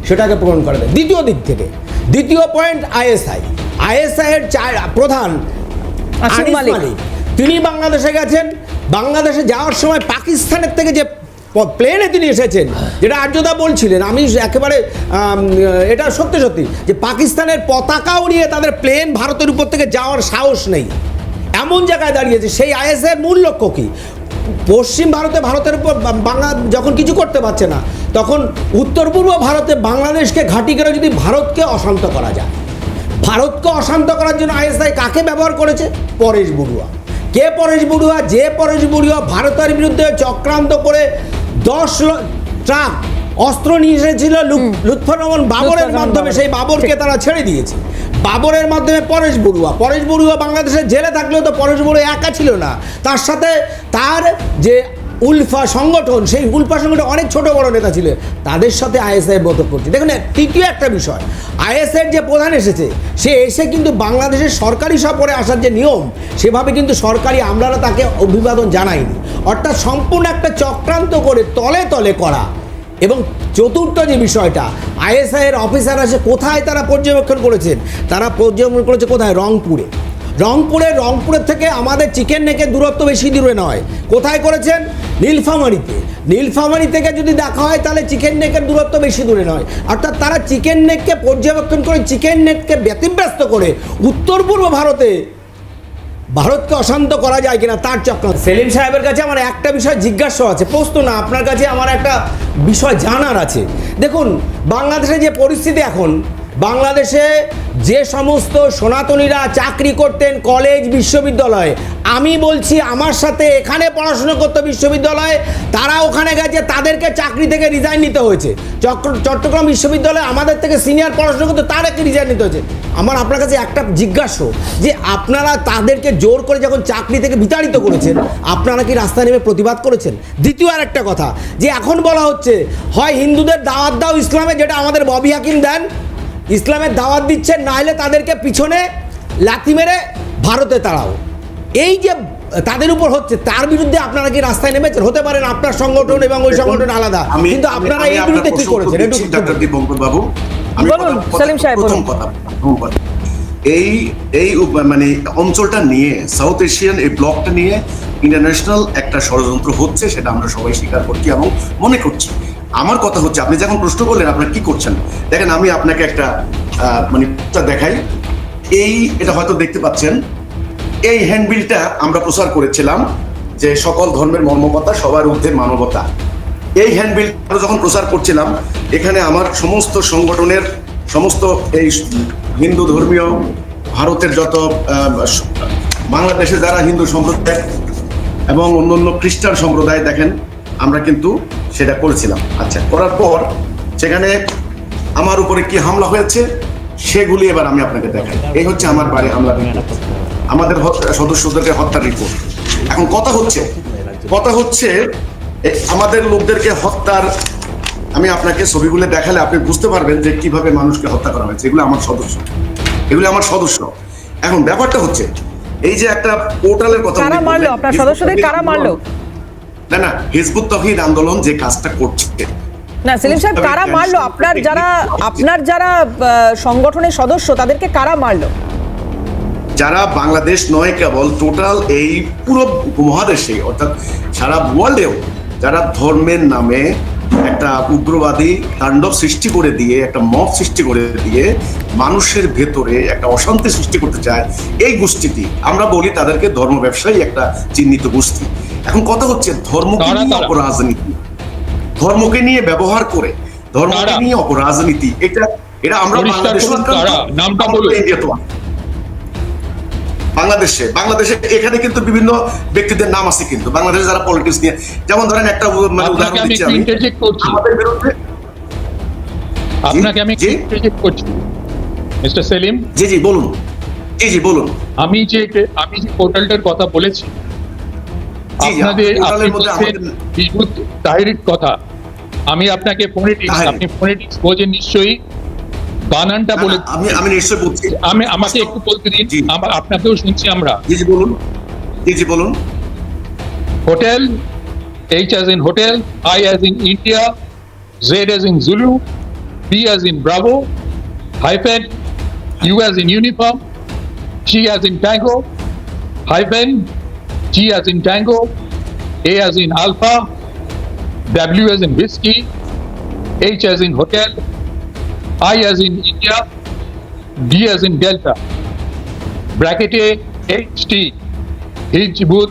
সেটাকে প্রমাণ করে দেয়। দ্বিতীয় দিক থেকে দ্বিতীয় পয়েন্ট আইএসআইয়ের প্রধান আনিস মালিক, তিনি বাংলাদেশে গেছেন, বাংলাদেশে যাওয়ার সময় পাকিস্তানের থেকে যে প্লেনে তিনি এসেছেন, যেটা আর্যদা বলছিলেন, আমি একেবারে এটা সত্যি যে পাকিস্তানের পতাকা উড়িয়ে তাদের প্লেন ভারতের উপর থেকে যাওয়ার সাহস নেই, এমন জায়গায় দাঁড়িয়েছে। সেই আইএসের মূল লক্ষ্য কী? পশ্চিম ভারতের উপর বাংলা যখন কিছু করতে পারছে না, তখন উত্তর পূর্ব ভারতে বাংলাদেশকে ঘাঁটি করে যদি ভারতকে অশান্ত করা যায়, ভারতকে অশান্ত করার জন্য আইএসআই কাকে ব্যবহার করেছে? পরেশ বড়ুয়া। কে পরেশ বড়ুয়া? যে পরেশ বড়ুয়া ভারতের বিরুদ্ধে চক্রান্ত করে 10 ট্রাক অস্ত্র নিয়ে এসেছিল লুৎফর রহমান বাবরের মাধ্যমে, সেই বাবরকে তারা ছেড়ে দিয়েছে। বাবরের মাধ্যমে পরেশ বড়ুয়া বাংলাদেশের জেলে থাকলেও তো পরেশ বড়ুয়া একা ছিল না, তার সাথে তার যে উলফা সংগঠন, সেই উলফা সংগঠন অনেক ছোট বড় নেতা ছিল, তাদের সাথে আইএসআই বৈঠক করছে। দেখুন তৃতীয় একটা বিষয়, আইএসআইয়ের যে প্রধান এসেছে, সে এসে কিন্তু বাংলাদেশের সরকারি সফরে আসার যে নিয়ম, সেভাবে কিন্তু সরকারি আমলারা তাকে অভিবাদন জানায়নি। অর্থাৎ সম্পূর্ণ একটা চক্রান্ত করে তলে তলে করা। এবং চতুর্থ যে বিষয়টা, আইএসআইয়ের অফিসার এসে কোথায় তারা পর্যবেক্ষণ করেছেন, তারা পর্যবেক্ষণ করেছে কোথায়, রংপুরের থেকে আমাদের চিকেন নেকের দূরত্ব বেশি দূরে নয়। কোথায় করেছেন, নীলফামারী থেকে যদি দেখা হয় তাহলে চিকেন নেকের দূরত্ব বেশি দূরে নয়। অর্থাৎ তারা চিকেন নেককে পর্যবেক্ষণ করে, চিকেন নেককে ব্যতিব্যস্ত করে উত্তর পূর্ব ভারতকে অশান্ত করা যায় কিনা তার চক্রান্ত। সেলিম সাহেবের কাছে আমার একটা বিষয় জিজ্ঞাসা আছে, প্রশ্ন না, আপনার কাছে আমার একটা বিষয় জানার আছে। দেখুন বাংলাদেশে যে পরিস্থিতি এখন, বাংলাদেশে যে সমস্ত সনাতনীরা চাকরি করতেন কলেজ বিশ্ববিদ্যালয়ে, আমি বলছি আমার সাথে এখানে পড়াশোনা করতো বিশ্ববিদ্যালয়ে, তারা ওখানে গেছে, তাদেরকে চাকরি থেকে রিজাইন নিতে হয়েছে। চট্টগ্রাম বিশ্ববিদ্যালয়ে আমাদের থেকে সিনিয়র পড়াশোনা করতো, তাদেরকে রিজাইন নিতে হয়েছে। আমার আপনার কাছে একটা জিজ্ঞাসা, যে আপনারা তাদেরকে জোর করে যখন চাকরি থেকে বিতাড়িত করেছেন, আপনারা কি রাস্তায় নেমে প্রতিবাদ করেছেন? দ্বিতীয় আর একটা কথা, যে এখন বলা হচ্ছে হয় হিন্দুদের দাওয়াত দাও ইসলামে, যেটা আমাদের ববি হাকিম দেন, ইসলামের দাওয়াত দিচ্ছেন, না হলে তাদেরকে পিছনে লাথি মেরে ভারতে তাড়াও। এই যে তাদের উপর হচ্ছে, তার বিরুদ্ধে আপনারা কি রাস্তায় নেমেছেন? হতে পারেন আপনার সংগঠন এবং ওই সংগঠন আলাদা, কিন্তু আপনারা এই বিরুদ্ধে কি করেছেন? ডক্টর দীপঙ্কর বাবু, বলুন সেলিম সাহেব, বলুন। এই মানে অঞ্চলটা নিয়ে, সাউথ এশিয়ান এই ব্লকটা নিয়ে ইন্টারন্যাশনাল একটা ষড়যন্ত্র হচ্ছে, সেটা আমরা সবাই স্বীকার করছি এবং মনে করছি। আমার কথা হচ্ছে, আপনি যখন প্রশ্ন করলেন আপনারা কি করছেন, দেখেন আমি আপনাকে একটা মানে দেখাই। এটা হয়তো দেখতে পাচ্ছেন, এই হ্যান্ডবিলটা আমরা প্রচার করেছিলাম যে সকল ধর্মের মর্মকথা, সবার ঊর্ধ্বে মানবতা। এই হ্যান্ডবিল যখন প্রচার করছিলাম, এখানে আমার সমস্ত সংগঠনের সমস্ত এই হিন্দু ধর্মীয় ভারতের যত বাংলাদেশে যারা হিন্দু সম্প্রদায় এবং অন্যান্য খ্রিস্টান সম্প্রদায়, দেখেন আমরা কিন্তু সেটা করেছিলাম। আচ্ছা, করার পর সেখানে আমার উপরে কি হামলা হয়েছে সেগুলি এবার আমি আপনাকে দেখাই। এই হচ্ছে আমার বাড়ি হামলা রিপোর্ট, আমাদের সদস্যদেরকে হত্যার রিপোর্ট। এখন কথা হচ্ছে আমাদের লোকদেরকে হত্যার, আমি আপনাকে ছবিগুলো দেখালে আপনি বুঝতে পারবেন যে কিভাবে মানুষকে হত্যা করা হয়েছে। এগুলো আমার সদস্য। এখন ব্যাপারটা হচ্ছে, এই যে একটা পোর্টালের কথা, কারা মারলো আপনার সদস্যদের, কারা মারলো? না, হিজবুত তাওহীদ আন্দোলন যে কাজটা করছে, না সেলিম সাহেব, কারা মারলো? আপনার যারা সংগঠনের সদস্য, তাদেরকে কারা মারলো? যারা বাংলাদেশ নয়, কেবল টোটাল এই পুরো মহাদেশে, অর্থাৎ সারা ওয়ার্ল্ডেও যারা ধর্মের নামে একটা উগ্রবাদী তাণ্ডব সৃষ্টি করে দিয়ে, একটা মব সৃষ্টি করে দিয়ে মানুষের ভেতরে একটা অশান্তি সৃষ্টি করতে চায়, এই গোষ্ঠীটি আমরা বলি তাদেরকে ধর্ম ব্যবসায়ী একটা চিহ্নিত গোষ্ঠী। এখন কথা হচ্ছে, ধর্মকে নিয়ে অপরাজনীতি, ধর্মকে নিয়ে ব্যবহার করে, ধর্মকে নিয়ে অপরাজনীতি, এটা আমরা বাংলাদেশে এখানে কিন্তু বিভিন্ন ব্যক্তিদের নাম আছে, কিন্তু বাংলাদেশে যারা পলিটিক্স নিয়ে, যেমন ধরেন একটা উদাহরণ দিচ্ছি আমি, আমাদের বিরুদ্ধে আপনাকে আমি ইন্টারজেক্ট করছি মিস্টার সেলিম। জি বলুন। আমি যে পোর্টালটার কথা বলেছি, আপনাদের হিজবুত তাহরির কথা, আমি আপনাকে আপনি ফোনেটিক্স বোঝেন নিশ্চয়ই, বানানটা বলে আমি নিশ্চয়ই বলছি, আমাকে একটু বলতে দিন, আপনাকেও শুনছি আমরা। জি বলুন। Hotel, H as in hotel, I as in India, Z as in Zulu, B as in Bravo, hyphen, U as in uniform, T as in tango, hyphen, G as in tango, A as in alpha, W as in whiskey, H as in hotel, I as in India, D as in Delta, bracket A, HT, Hizbut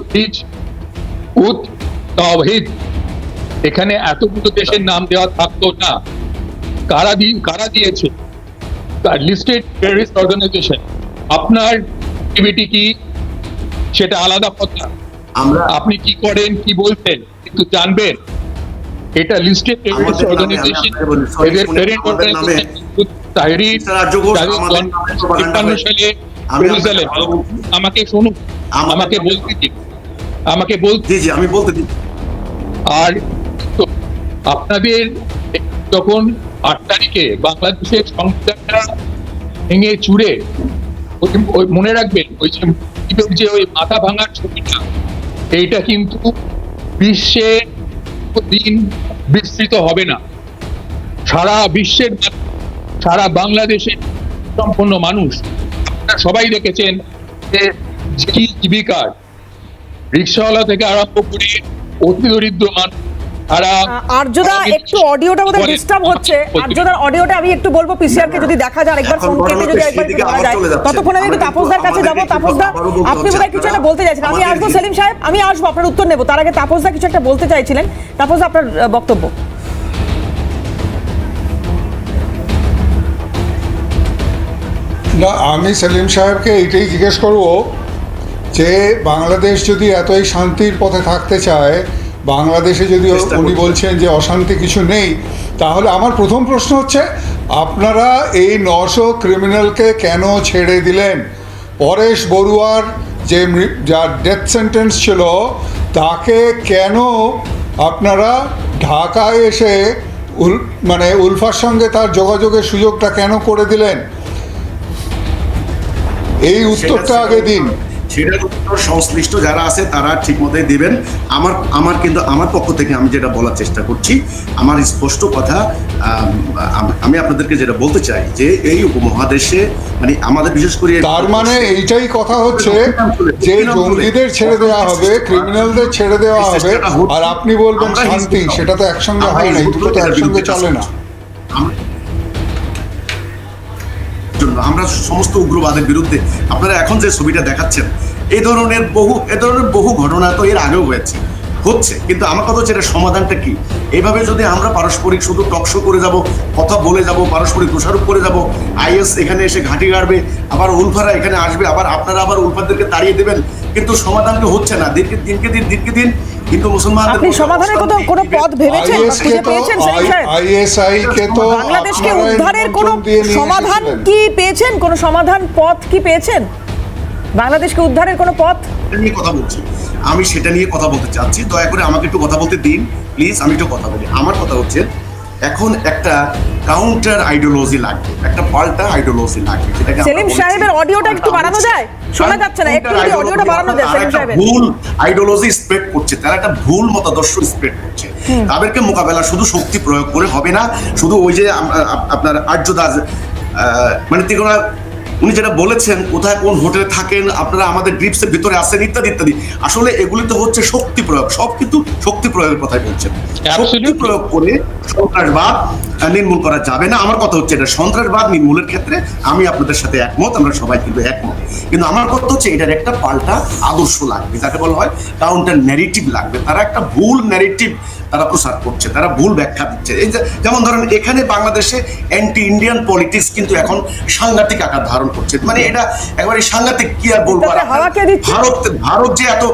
Tawhid. এখানে এতগুলো দেশের নাম দেওয়া থাকতো না। কারা দিয়েছে? Listed terrorist organisation. আপনার অ্যাক্টিভিটি কি সেটা আলাদা কথা, আপনি কি করেন, কি বলতেন, কিন্তু জানবেন এটা লিস্টেড টেররিস্ট অর্গানাইজেশন। এদের প্যারেন্ট অর্গানাইজেশন তাহরির 53 সালে জেরুজালেম। আমাকে শুনুন, আমাকে বলতে দিন। আমি বলতে দিন। আর তো আপনাদের যখন 8 তারিখে বাংলাদেশের সংবিধানটা ভেঙে চুরে ওই মনে রাখবেন ওই যে ওই মাথা ভাঙার ছবিটা, এইটা কিন্তু বিশ্বে দিন বিস্তৃত হবে না। সারা বিশ্বের, সারা বাংলাদেশের সম্পন্ন মানুষ, আপনারা সবাই দেখেছেন যে জীবিকার রিক্সাওয়ালা থেকে আরম্ভ করে অতি দরিদ্র মানুষ। আর্যদা একটু অডিওটা বোধহয় ডিস্টার্ব হচ্ছে। আর্যদার অডিওটা আমি একটু বলবো পিসিআর কে যদি দেখা যায়, একবার ফোন কেটে যদি একবার একটু বলা যায়, ততক্ষণ আমি একটু তাপসদার কাছে যাবো। তাপসদা, আপনি বোধহয় কিছু একটা বলতে চাইছেন। আমি আসবো সেলিম সাহেব, আমি আসবো, আপনার উত্তর নেবো। তার আগে তাপসদা কিছু একটা বলতে চাইছিলেন। তাপসদা, আপনার বক্তব্য। না, আমি সেলিম সাহেবকে এইটাই জিজ্ঞেস করব যে বাংলাদেশ যদি এতই শান্তির পথে থাকতে চায়, বাংলাদেশে যদি উনি বলছেন যে অশান্তি কিছু নেই, তাহলে আমার প্রথম প্রশ্ন হচ্ছে আপনারা এই 900 ক্রিমিনালকে কেন ছেড়ে দিলেন? পরেশ বড়ুয়ার যার ডেথ সেন্টেন্স ছিল তাকে কেন আপনারা ঢাকায় এসে উলফার সঙ্গে তার যোগাযোগের সুযোগটা কেন করে দিলেন? এই উত্তরটা আগে দিন। সেটার উত্তর সংশ্লিষ্ট যারা আছে তারা ঠিক মতোই দিবেন। আমার কিন্তু আমার পক্ষ থেকে আমি যেটা বলার চেষ্টা করছি, আমার স্পষ্ট কথা, আমি আপনাদেরকে যেটা বলতে চাই যে এই উপমহাদেশে মানে আমাদের বিশেষ করে তার মানে এইটাই কথা হচ্ছে যে জঙ্গিদের ছেড়ে দেওয়া হবে, ক্রিমিনালদের ছেড়ে দেওয়া হবে, আর আপনি বলবেন শান্তি। সেটা তো একসঙ্গে হয় না, এই দুটো তো একসঙ্গে চলে না। আমরা সমস্ত উগ্রবাদের বিরুদ্ধে আপনারা এখন যে ছবিটা দেখাচ্ছেন, এই ধরনের বহু ঘটনা তো এর আগেও হচ্ছে, কিন্তু আমার কথা হচ্ছে এটা সমাধানটা কি? এইভাবে যদি আমরা পারস্পরিক শুধু টকশো করে যাব, কথা বলে যাব, পারস্পরিক দোষারোপ করে যাব, আইএস এখানে এসে ঘাঁটি গাড়বে, আবার উলফারা এখানে আসবে, আবার আপনারা আবার উলফাদেরকে তাড়িয়ে দেবেন, কিন্তু সমাধানটা হচ্ছে না। দিনকে দিন কিন্তু মুসলমানদের আপনি সমাধানের কোনো পথ ভেবেছেন, খুঁজে পেয়েছেন সেলিম সাহেব? আইএসআই কে তো বাংলাদেশকে উদ্ধারের কোনো সমাধান কি পেয়েছেন? কোনো সমাধান পথ কি পেয়েছেন? বাংলাদেশকে উদ্ধারের কোনো পথ নিয়ে কথা বলছি, আমি সেটা নিয়ে কথা বলতে চাচ্ছি। দয়া করে আমাকে একটু কথা বলতে দিন প্লিজ, আমি একটু কথা বলি। আমার কথা হচ্ছে এখন একটা কাউন্টার আইডিওলজি লাগবে, একটা পাল্টা আইডিওলজি লাগবে। সেলিম সাহেবের অডিওটা একটু বাড়ানো যায়? শোনা যাচ্ছে না, একটু যদি অডিওটা বাড়ানো যায়। সেলিম সাহেবের ভুল আইডিওলজি স্প্রেড করছে, তারা একটা ভুল মতাদর্শ স্প্রেড করছে। তাদেরকে মোকাবেলা শুধু শক্তি প্রয়োগ করে হবে না। শুধু ওই যে আপনার আর্যদাস মানে তিগোনা উনি যেটা বলেছেন, কোথায় কোন হোটেলে থাকেন আপনারা, আমাদের গ্রিপসের ভিতরে আসেন, ইত্যাদি ইত্যাদি, আসলে এগুলি তো হচ্ছে শক্তি প্রয়োগ। সব কিন্তু শক্তি প্রয়োগের কথাই বলছেন। শক্তি প্রয়োগ করে সন্ত্রাসবাদ নির্মূল করা যাবে না। আমার কথা হচ্ছে এটা সন্ত্রাসবাদ নির্মূলের ক্ষেত্রে আমি আপনাদের সাথে একমত, আমরা সবাই কিন্তু একমত। কিন্তু আমার কথা হচ্ছে এটার একটা পাল্টা আদর্শ লাগবে, যাকে বলা হয় কাউন্টার ন্যারেটিভ লাগবে। তারা একটা ভুল ন্যারেটিভ তারা প্রচার করছে, তারা ভুল ব্যাখ্যা দিচ্ছে। এই যেমন ধরেন এখানে বাংলাদেশে অ্যান্টি ইন্ডিয়ান পলিটিক্স কিন্তু এখন সাংঘাতিক আকার ধারণ করছে। মানে এটা একেবারে সাংঘাতিক, কি আর বলবো। ভারত যে এত,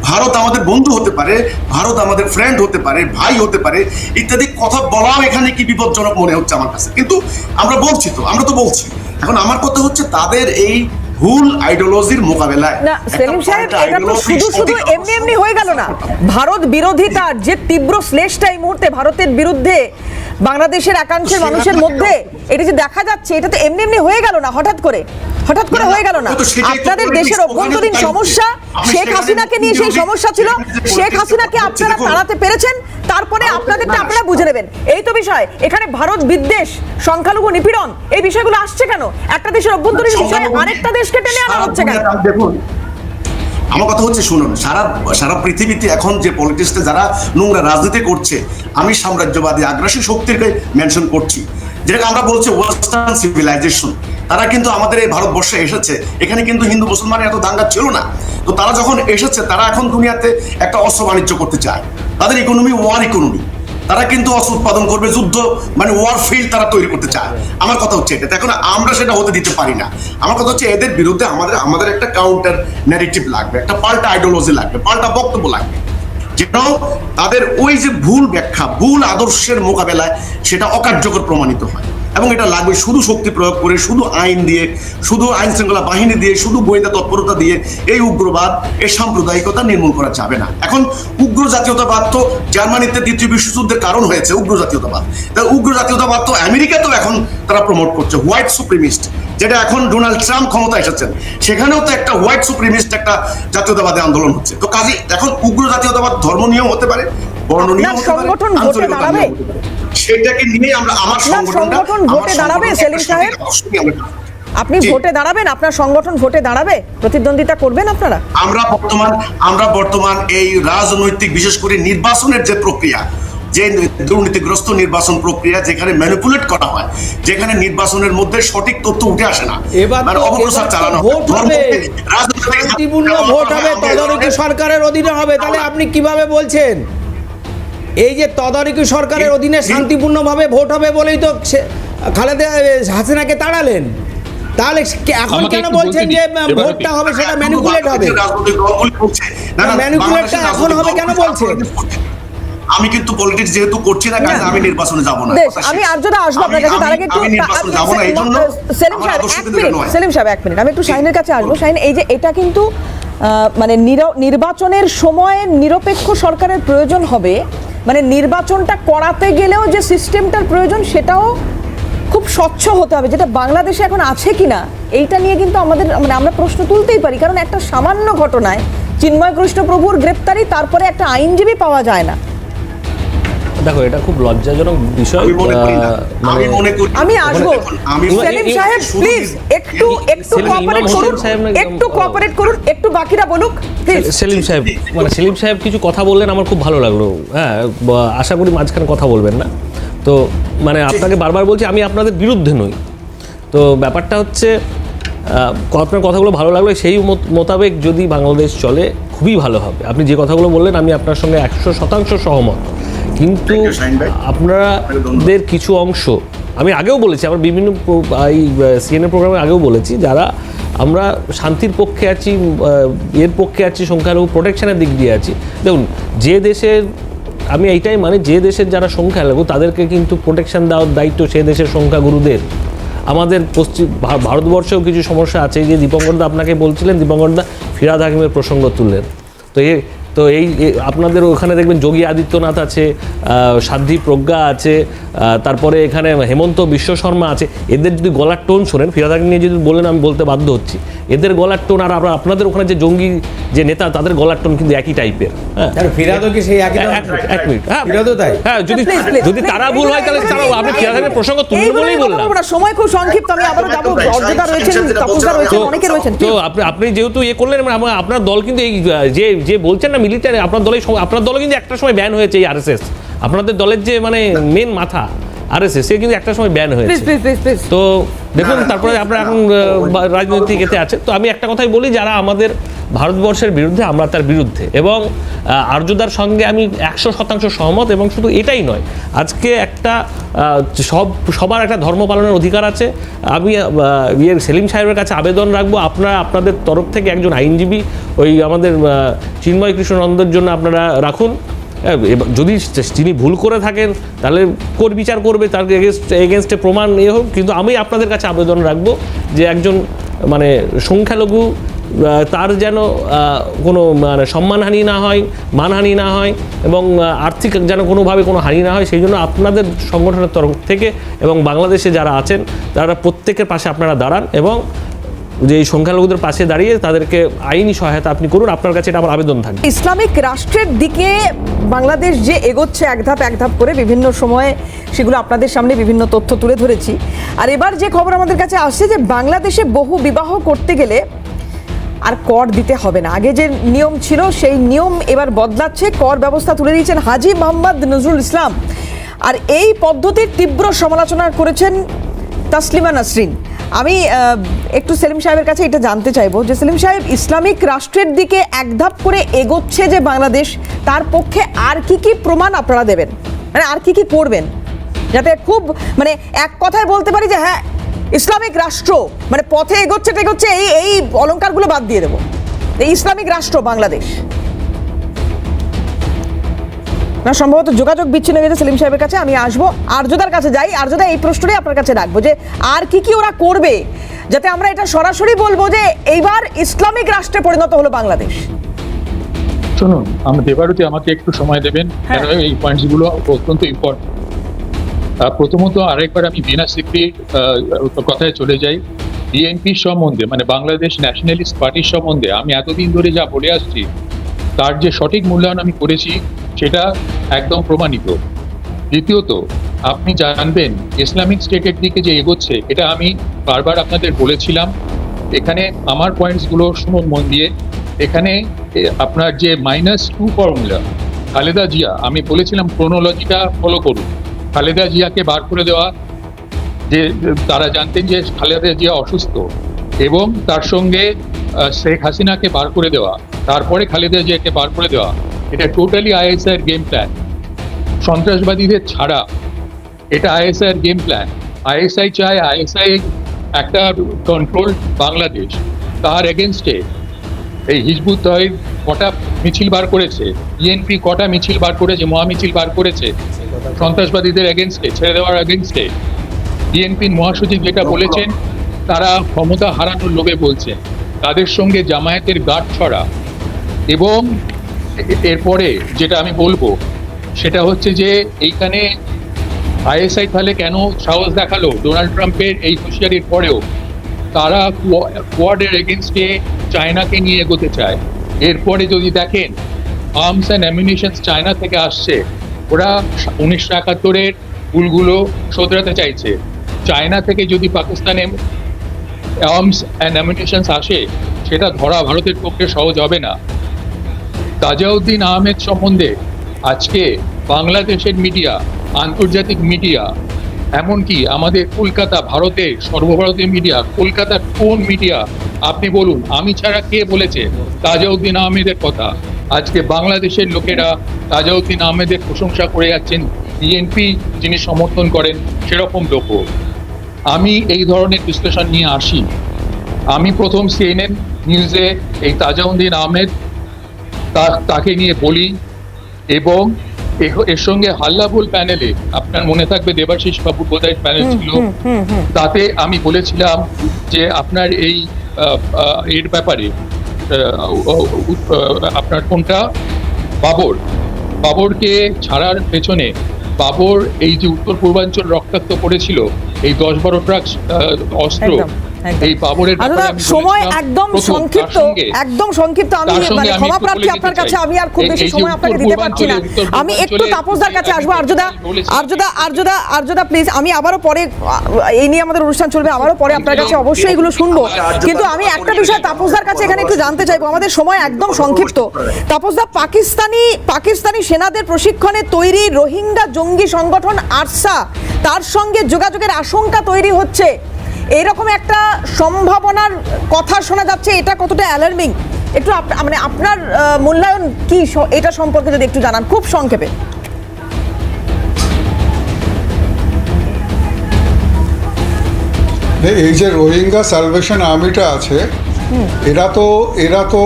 ভারত আমাদের বন্ধু হতে পারে, ভারত আমাদের ফ্রেন্ড হতে পারে, ভাই হতে পারে, ইত্যাদি কথা বলাও এখানে কি বিপজ্জনক মনে হচ্ছে আমার কাছে। কিন্তু আমরা তো বলছি। এখন আমার কথা হচ্ছে তাদের এই ভুল আইডিওলজির মোকাবেলায় না সেলিম সাহেব, এটা তো শুধু এমনি হয়ে গেল না। ভারত বিরোধিতার যে তীব্র শ্লেষটা এই মুহূর্তে ভারতের বিরুদ্ধে বাংলাদেশের একাংশের মানুষের মধ্যে এটা যে দেখা যাচ্ছে, এটা তো এমনি হয়ে গেল না, হঠাৎ করে হয়ে গেল না। আপনাদের দেশের অভ্যন্তরীণ সমস্যা, শেখ হাসিনাকে নিয়ে সেই সমস্যা ছিল, শেখ হাসিনাকে আপনারা তাড়াতে পেরেছেন, তারপরে আপনাদেরটা আপনারা বুঝে নেবেন, এই তো বিষয়। এখানে ভারত বিদ্বেষ, সংখ্যালঘু নিপীড়ন, এই বিষয়গুলো আসছে কেন? একটা দেশের অভ্যন্তরীণ বিষয়ে আরেকটা দেশকে টেনে আনা হচ্ছে কেন? দেখুন, আমার কথা হচ্ছে শুনুন, সারা পৃথিবীতে এখন যে পলিটিক্সটা যারা নোংরা রাজনীতি করছে, আমি সাম্রাজ্যবাদী আগ্রাসী শক্তিকে মেনশন করছি, যেটাকে আমরা বলছি ওয়েস্টার্ন সিভিলাইজেশন। তারা কিন্তু আমাদের এই ভারতবর্ষে এসেছে, এখানে কিন্তু হিন্দু মুসলমানের এত দাঙ্গা ছিল না। তো তারা যখন এসেছে, তারা এখন দুনিয়াতে একটা অস্ত্র বাণিজ্য করতে চায়। তাদের ইকোনমি ওয়ার ইকোনমি, তারা কিন্তু অস্ত্র উৎপাদন করবে, যুদ্ধ মানে ওয়ার ফিল্ড তারা তৈরি করতে চায়। আমার কথা হচ্ছে এটা, এখন আমরা সেটা হতে দিতে পারি না। আমার কথা হচ্ছে এদের বিরুদ্ধে আমাদের একটা কাউন্টার ন্যারেটিভ লাগবে, একটা পাল্টা আইডিওলজি লাগবে, পাল্টা বক্তব্য লাগবে, যেন তাদের ওই যে ভুল ব্যাখ্যা, ভুল আদর্শের মোকাবেলায় সেটা অকার্যকর প্রমাণিত হয়। এবং এটা লাগবে শুধু শক্তি প্রয়োগ করে, শুধু আইন দিয়ে, শুধু আইন শৃঙ্খলা বাহিনী দিয়ে, শুধু গোয়েন্দা তৎপরতা দিয়ে এই উগ্রবাদ, এই সাম্প্রদায়িকতা নির্মূল করা যাবে না। এখন উগ্র জাতীয়তাবাদ তো জার্মানিতে দ্বিতীয় বিশ্বযুদ্ধের কারণ হয়েছে উগ্র জাতীয়তাবাদ। তাই উগ্র জাতীয়তাবাদ তো আমেরিকাতেও এখন তারা প্রমোট করছে, হোয়াইট সুপ্রিমিস্ট, যেটা এখন ডোনাল্ড ট্রাম্প ক্ষমতা এসেছেন সেখানেও তো একটা হোয়াইট সুপ্রিমিস্ট একটা জাতীয়তাবাদী আন্দোলন হচ্ছে। তো কাজে এখন উগ্র জাতীয়তাবাদ ধর্ম নিয়েও হতে পারে, বর্ণনীয় হতে পারে, সংগঠন ভোটে আঞ্চলিকতা দাঁড়াবে? নিয়েও হতে পারে। সেটাকে নিয়ে আমরা আমার সংগঠন ভোটে দাঁড়াবে সেলিম সাহেব? আপনি ভোটে দাঁড়াবেন? আপনার সংগঠন ভোটে দাঁড়াবে? প্রতিদ্বন্দ্বিতা করবেন আপনারা? আমরা বর্তমান এই রাজনৈতিক, বিশেষ করে নির্বাচনের যে প্রক্রিয়া, যে দুর্নীতিগ্রস্ত নির্বাচন প্রক্রিয়া, যেখানে ম্যানিপুলেট করা হয়, যেখানে নির্বাচনের মধ্যে সঠিক তথ্য উঠে আসে না, মানে অপপ্রচার চালানো হয়, শান্তিপূর্ণ ভোট হবে, তদারকি সরকারের অধীনে হবে, তাহলে আপনি কিভাবে বলছেন? এই যে তদারকি সরকারের অধীনে শান্তিপূর্ণভাবে ভোট হবে বলেই তো খালেদা হাসিনাকে তাড়ালেন, তাহলে এখন কেন বলছেন যে ভোটটা হবে সেটা ম্যানিপুলেট হবে? ম্যানিপুলেটটা এখন হবে কেন বলছেন? আমি কিন্তু পলিটিক্স যেহেতু করছি না, কাজে আমি নির্বাচনে যাব না। আমি আর্যদা আসবো আপনার কাছে, তার আগে একটু সেলিম সাহেব এক মিনিট, আমি একটু শাহিনের কাছে আসবো। শাহিন, এই যে এটা কিন্তু মানে নির্বাচনের সময় নিরপেক্ষ সরকারের প্রয়োজন হবে, মানে নির্বাচনটা করাতে গেলেও যে সিস্টেমটার প্রয়োজন সেটাও খুব স্বচ্ছ হতে হবে, যেটা বাংলাদেশে এখন আছে কিনা এইটা নিয়ে কিন্তু আমাদের মানে আমরা প্রশ্ন তুলতেই পারি। কারণ একটা সামান্য ঘটনায় চিন্ময় কৃষ্ণপ্রভুর গ্রেপ্তারি, তারপরে একটা আইনজীবী পাওয়া যায় না। দেখো, এটা খুব লজ্জাজনক বিষয়। আমি আসবো সেলিম সাহেব, প্লিজ একটু কোঅপারেট করুন, একটু বাকিরা বলুক প্লিজ। সেলিম সাহেব কিছু কথা বললেন, আমার খুব ভালো লাগলো। হ্যাঁ, আশা করি মাঝখানে কথা বলবেন না। তো মানে আপনাকে বারবার বলছি, আমি আপনাদের বিরুদ্ধে নই। তো ব্যাপারটা হচ্ছে, আপনার কথাগুলো ভালো লাগলো, সেই মোতাবেক যদি বাংলাদেশ চলে খুবই ভালো হবে। আপনি যে কথাগুলো বললেন আমি আপনার সঙ্গে 100% সহমত। কিন্তু আপনাদের কিছু অংশ, আমি আগেও বলেছি, আমার বিভিন্ন এই সিএনএ প্রোগ্রামে আগেও বলেছি, যারা আমরা শান্তির পক্ষে আছি, এর পক্ষে আছি, সংখ্যালঘু প্রোটেকশনের দিক দিয়ে আছি। দেখুন, যে দেশের, আমি এইটাই মানে, যে দেশের যারা সংখ্যালঘু তাদেরকে কিন্তু প্রোটেকশন দেওয়ার দায়িত্ব সে দেশের সংখ্যাগুরুদের। আমাদের ভারতবর্ষেও কিছু সমস্যা আছে, যে দীপঙ্করদা আপনাকে বলছিলেন, দীপঙ্করদা ফিরহাদ হাকিমের প্রসঙ্গ তুললেন। তো এই আপনাদের ওখানে দেখবেন যোগী আদিত্যনাথ আছে, সাধ্বী প্রজ্ঞা আছে, তারপরে এখানে হেমন্ত বিশ্ব শর্মা আছে। এদের যদি গলার টোন শোনেন, ফিরহাদ হাকিম নিয়ে যদি বলেন আমি বলতে বাধ্য হচ্ছি, এদের গলার টোন আর আপনাদের ওখানে যে জঙ্গি যে নেতা তাদের গলার টোন কিন্তু একই টাইপের। হ্যাঁ, ফিরহাদও কি সেই একই? এক মিনিট, ফিরহাদও তাই? হ্যাঁ, যদি তারা ভুল হয় তাহলে তারা, আপনি ফিরহাদ হাকিমের প্রসঙ্গ তুললেন বলেই বললাম। সময় খুব সংক্ষিপ্ত, আমি আবারও যাবো। অর্জুদা রয়েছেন, তাপসদা রয়েছেন, অনেকে রয়েছেন। তো আপনি যেহেতু করলেন, আপনার দল কিন্তু এই যে বলছেন না মিলিটারি, আপনার দলে কিন্তু একটা সময় ব্যান হয়েছে এই আরএসএস। আপনাদের দলের যে মানে মেন মাথা আরএসএস, সে কিন্তু একটা সময় ব্যান হয়েছে। তো দেখুন, তারপরে আপনারা এখন রাজনৈতিক এতে আছে। তো আমি একটা কথাই বলি, যারা আমাদের ভারতবর্ষের বিরুদ্ধে, আমরা তার বিরুদ্ধে। এবং আর্যদার সঙ্গে আমি 100% সহমত। এবং শুধু এটাই নয়, আজকে একটা সবার একটা ধর্ম পালনের অধিকার আছে। আমি সেলিম সাহেবের কাছে আবেদন রাখবো, আপনারা আপনাদের তরফ থেকে একজন আইনজীবী ওই আমাদের চিন্ময় কৃষ্ণনন্দের জন্য আপনারা রাখুন। যদি তিনি ভুল করে থাকেন তাহলে কোর্ট বিচার করবে, তার এগেনস্টে প্রমাণ হোক। কিন্তু আমি আপনাদের কাছে আবেদন রাখবো যে একজন মানে সংখ্যালঘু, তার যেন কোনো মানে সম্মানহানি না হয়, মানহানি না হয়, এবং আর্থিক যেন কোনোভাবে কোনো হানি না হয়। সেই জন্য আপনাদের সংগঠনের তরফ থেকে এবং বাংলাদেশে যারা আছেন তারা প্রত্যেকের পাশে আপনারা দাঁড়ান, এবং যে এই সংখ্যালঘুদের পাশে দাঁড়িয়ে তাদেরকে আইনি সহায়তা আপনি করুন। আপনার কাছে এটা আমার আবেদন থাকবে। ইসলামিক রাষ্ট্রের দিকে বাংলাদেশ যে এগোচ্ছে এক ধাপ করে, বিভিন্ন সময়ে সেগুলো আপনাদের সামনে বিভিন্ন তথ্য তুলে ধরেছি। আর এবার যে খবর আমাদের কাছে আসছে যে বাংলাদেশে বহু বিবাহ করতে গেলে আর কর দিতে হবে না। আগে যে নিয়ম ছিল সেই নিয়ম এবার বদলাচ্ছে, কর ব্যবস্থা তুলে দিয়েছেন হাজী মোহাম্মদ নজরুল ইসলাম। আর এই পদ্ধতির তীব্র সমালোচনা করেছেন তাসলিমা নাসরিন। আমি একটু সেলিম সাহেবের কাছে এটা জানতে চাইবো যে সেলিম সাহেব, ইসলামিক রাষ্ট্রের দিকে এক ধাপ করে এগোচ্ছে যে বাংলাদেশ, তার পক্ষে আর কি প্রমাণ আপনারা দেবেন, মানে আর কি করবেন, যাতে খুব মানে এক কথায় বলতে পারি যে হ্যাঁ ইসলামিক রাষ্ট্র মানে পথে এগোচ্ছে, এই অলংকারগুলো বাদ দিয়ে দেবো, এই ইসলামিক রাষ্ট্র বাংলাদেশ। না সম্ভবত যোগাযোগ বিচ্ছিন্ন হয়ে গেছে সেলিম সাহেবের কাছে। আমি আসবো আর্যদার কাছে যাই। আর্যদা, এই প্রশ্নটাই আপনার কাছে রাখবো যে আর কি ওরা করবে যাতে আমরা এটা সরাসরি বলবো যে এইবার ইসলামিক রাষ্ট্রে পরিণত হলো বাংলাদেশ। শুনুন, দেবারতী আমাকে একটু সময় দেবেন, কেন এই পয়েন্টসগুলো অত্যন্ত ইম্পর্টেন্ট। প্রথমত আরেকবার আমি বিনা সিক্রির কথায় চলে যাই। বিএনপির সম্বন্ধে, মানে বাংলাদেশ ন্যাশনালিস্ট পার্টির সম্বন্ধে আমি এতদিন ধরে যা বলে আসছি তার যে সঠিক মূল্যায়ন আমি করেছি সেটা একদম প্রমাণিত। দ্বিতীয়ত, আপনি জানবেন ইসলামিক স্টেটের দিকে যে এগোচ্ছে, এটা আমি বারবার আপনাদের বলেছিলাম। এখানে আমার পয়েন্টসগুলো শুনুন মন দিয়ে। এখানে আপনার যে -2 ফর্মুলা, খালেদা জিয়া, আমি বলেছিলাম ক্রোনোলজিটা ফলো করুন। খালেদা জিয়াকে বার করে দেওয়া, যে তারা জানতেন যে খালেদা জিয়া অসুস্থ, এবং তার সঙ্গে শেখ হাসিনাকে বার করে দেওয়া, তারপরে খালেদা জিয়াকে বার করে দেওয়া, এটা টোটালি আইএসআই এর গেম প্ল্যান। সন্ত্রাসবাদীদের ছাড়া এটা আইএসআই এর গেম প্ল্যান। আইএসআই চায় আইএসআই একটা কন্ট্রোল বাংলাদেশ। তার এগেনস্টে এই হিজবুত তহিদ কটা মিছিল বার করেছে, বিএনপি কটা মিছিল বার করেছে, মহামিছিল বার করেছে সন্ত্রাসবাদীদের এগেনস্টে, ছেড়ে দেওয়ার এগেনস্টে। বিএনপির মহাসচিব যেটা বলেছেন, তারা ক্ষমতা হারানোর লোভে বলছেন। তাদের সঙ্গে জামায়াতের গাঁট ছড়া। এবং এরপরে যেটা আমি বলবো সেটা হচ্ছে যে এইখানে আইএসআই তাহলে কেন সাহস দেখালো ডোনাল্ড ট্রাম্পের এই হুঁশিয়ারির পরেও? তারা কোয়াডের এগেনস্টে চায়নাকে নিয়ে এগোতে চায়। এরপরে যদি দেখেন আর্মস অ্যান্ড অ্যামিউনিশনস চায়না থেকে আসছে, ওরা 1971-এর ভুলগুলো শোধরাতে চাইছে। চায়না থেকে যদি পাকিস্তানে আর্মস অ্যান্ড অ্যামিউনিশনস আসে, সেটা ধরা ভারতের পক্ষে সহজ হবে না। তাজাউদ্দিন আহমেদ সম্বন্ধে আজকে বাংলাদেশের মিডিয়া, আন্তর্জাতিক মিডিয়া, এমনকি আমাদের কলকাতা, ভারতের সর্বভারতীয় মিডিয়া, কলকাতার কোন মিডিয়া আপনি বলুন, আমি ছাড়া কে বলেছে তাজাউদ্দিন আহমেদের কথা? আজকে বাংলাদেশের লোকেরা তাজাউদ্দিন আহমেদের প্রশংসা করে যাচ্ছেন, বিএনপি যিনি সমর্থন করেন সেরকম লোকও। আমি এই ধরনের বিশ্লেষণ নিয়ে আসি। আমি প্রথম সিএনএন নিউজে এই তাজাউদ্দিন আহমেদ তাকে নিয়ে বলি, এবং এর সঙ্গে হাল্লাবুল প্যানেলে, আপনার মনে থাকবে দেবাশিস বাবুর বোধহয় প্যানেল ছিল, তাতে আমি বলেছিলাম যে আপনার এই এর ব্যাপারে আপনার কোনটা, বাবরকে ছাড়ার পেছনে, বাবর এই যে উত্তর পূর্বাঞ্চল রক্তাক্ত করেছিল, এই 10-12 ট্রাক অস্ত্র, এই বাবরের সময় একদম সংক্ষিপ্ত, একদম সংক্ষিপ্ত। আমি মানে ক্ষমা প্রার্থী আপনার কাছে, আমি আর খুব বেশি সময় আপনাকে দিতে পারছি না। আমি একটু তাপসদার কাছে আসবো। আর্যদা প্লিজ, আমি আবারও পরে, এই নিয়ে আমাদের অনুষ্ঠান চলবে, আবারও পরে আপনার কাছে অবশ্যই এগুলো শুনবো। কিন্তু আমি একটা বিষয় তাপসদার কাছে এখানে একটু জানতে চাইবো, আমাদের সময় একদম সংক্ষিপ্ত। তাপসদা, পাকিস্তানি সেনাদের প্রশিক্ষণে তৈরি রোহিঙ্গা জঙ্গি সংগঠন আরসা, তার সঙ্গে যোগাযোগের আশঙ্কা তৈরি হচ্ছে, এইরকম একটা সম্ভাবনার কথা শোনা যাচ্ছে। এটা কতটা অ্যালার্মিং? একটু মানে আপনার মূল্যায়ন কি এটা সম্পর্কে যদি একটু জানান খুব সংক্ষেপে। এই যে রোহিঙ্গা সালভেশন আর্মিটা আছে, এরা তো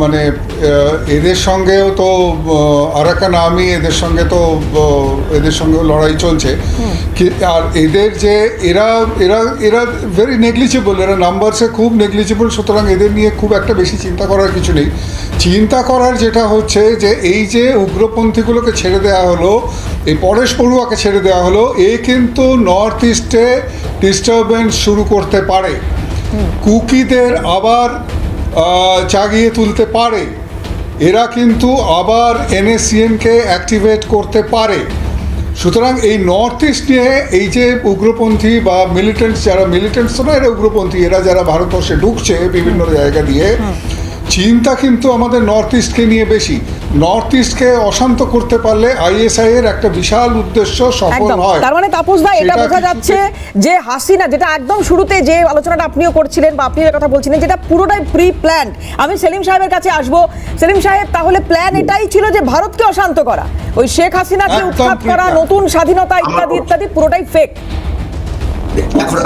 মানে এদের সঙ্গেও তো আরাকান আর্মি, এদের সঙ্গেও লড়াই চলছে। আর এদের যে এরা ভেরি নেগলিজিবল, এরা নাম্বারসে খুব নেগলিজিবল। সুতরাং এদের নিয়ে খুব একটা বেশি চিন্তা করার কিছু নেই। চিন্তা করার যেটা হচ্ছে যে এই যে উগ্রপন্থীগুলোকে ছেড়ে দেওয়া হলো, এই পরেশ বড়ুয়াকে ছেড়ে দেওয়া হলো, এ কিন্তু নর্থ ইস্টে ডিস্টারবেন্স শুরু করতে পারে, কুকিদের আবার জাগিয়ে তুলতে পারে, এরা কিন্তু আবার এনএসসিএনকে অ্যাক্টিভেট করতে পারে। সুতরাং এই নর্থ ইস্ট নিয়ে এই যে উগ্রপন্থী বা মিলিটেন্টস, যারা মিলিটেন্টস তো না, এরা উগ্রপন্থী, এরা যারা ভারতবর্ষে ঢুকছে বিভিন্ন জায়গা দিয়ে, চিন্তা কিন্তু আমাদের নর্থ ইস্টকে নিয়ে বেশি। নর্থ ইস্টকে অশান্ত করতে পারলে আইএসআই এর একটা বিশাল উদ্দেশ্য সফল হয়। তার মানে তাপসদা, এটা বোঝা যাচ্ছে যে হাসিনা, যেটা একদম শুরুতে যে আলোচনাটা আপনিও করছিলেন বা আপনি কথা বলছিলেন, যেটা পুরোটাই প্রি প্ল্যান্ড। আমি সেলিম সাহেবের কাছে আসবো। সেলিম সাহেব, তাহলে প্ল্যান এটাই ছিল যে ভারতকে অশান্ত করা, ওই শেখ হাসিনাকে উৎখাত করা, নতুন স্বাধীনতা ইত্যাদি ইত্যাদি, পুরোটাই ফেক। এখন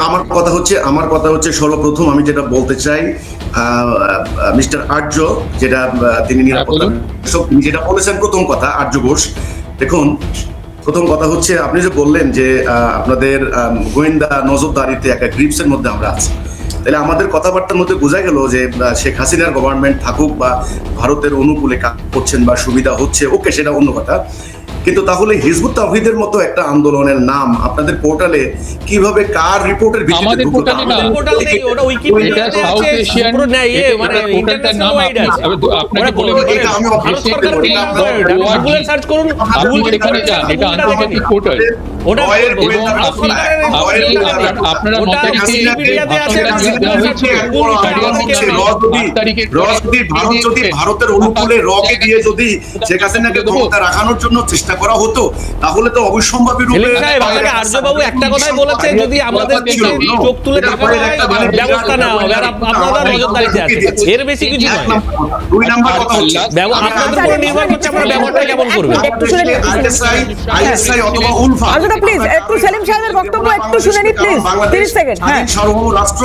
আমার কথা হচ্ছে সর্বপ্রথম আমি যেটা বলতে চাই, মিস্টার আর্য যেটা তিনি নিরাপত্তা যেটা বলেছেন, প্রথম কথা আর্য ঘোষ দেখুন, প্রথম কথা হচ্ছে আপনি যে বললেন যে আপনাদের গোয়েন্দা নজরদারিতে একটা গ্রিপসের মধ্যে আমরা আছি, তাহলে আমাদের কথাবার্তার মধ্যে বোঝা গেল যে শেখ হাসিনার গভর্নমেন্ট থাকুক বা ভারতের অনুকূলে কাজ করছেন বা সুবিধা হচ্ছে, ওকে, সেটা অন্য কথা। কিন্তু তাহলে হিজবুত তাওহীদের মতো একটা আন্দোলনের নাম আপনাদের পোর্টালে কিভাবে কার রিপোর্টের ভিত্তিতে আমাদের ঢুকলো? পোর্টালে না, আমাদের পোর্টাল নেই, ওটা উইকিপিডিয়াতে সাউথ আছে, এশিয়ান পুরো নেই, মানে পোর্টালটার নাম ইন্টারন্যাশনাল ওয়াইড আছে। আপনাকে বলে দিই, এটা আমি ভারত সরকার গুগলে সার্চ করুন, আপনি গুগল সেখানে যান, এটা আন্তর্জাতিক পোর্টাল। ওটা এবং আপনারা 9 তারিখে যে ভাষণটা দেওয়া হয়েছিল, ভারত যদি ভারতের অনুকূলে রকে দিয়ে যদি শেখ হাসিনাকে ক্ষমতা রাখানোর জন্য চেষ্টা করা হতো, তাহলে তো অবিসম্ভাবী রূপে সেলিম সাহেব, আপনাকে আর্যবাবু একটা কথাই বলেছে, যদি আমাদের দিকে চোখ তুলে দেখা হয় ব্যবস্থা নেওয়া হবে, আর আপনারা নজরদারিতে আছেন, এর বেশি কিছু নয়। 2 নাম্বার কথা হচ্ছে আপনাদের উপর নির্ভর করছে আপনারা ব্যবহারটা কেমন করবেন। একটু শুনে নিন, আইএসআই অথবা উলফা, আচ্ছা প্লিজ একটু সেলিম সাহেবের বক্তব্য একটু শুনে নিন প্লিজ, 30 সেকেন্ড। হ্যাঁ, স্বাধীন সার্বভৌম রাষ্ট্র,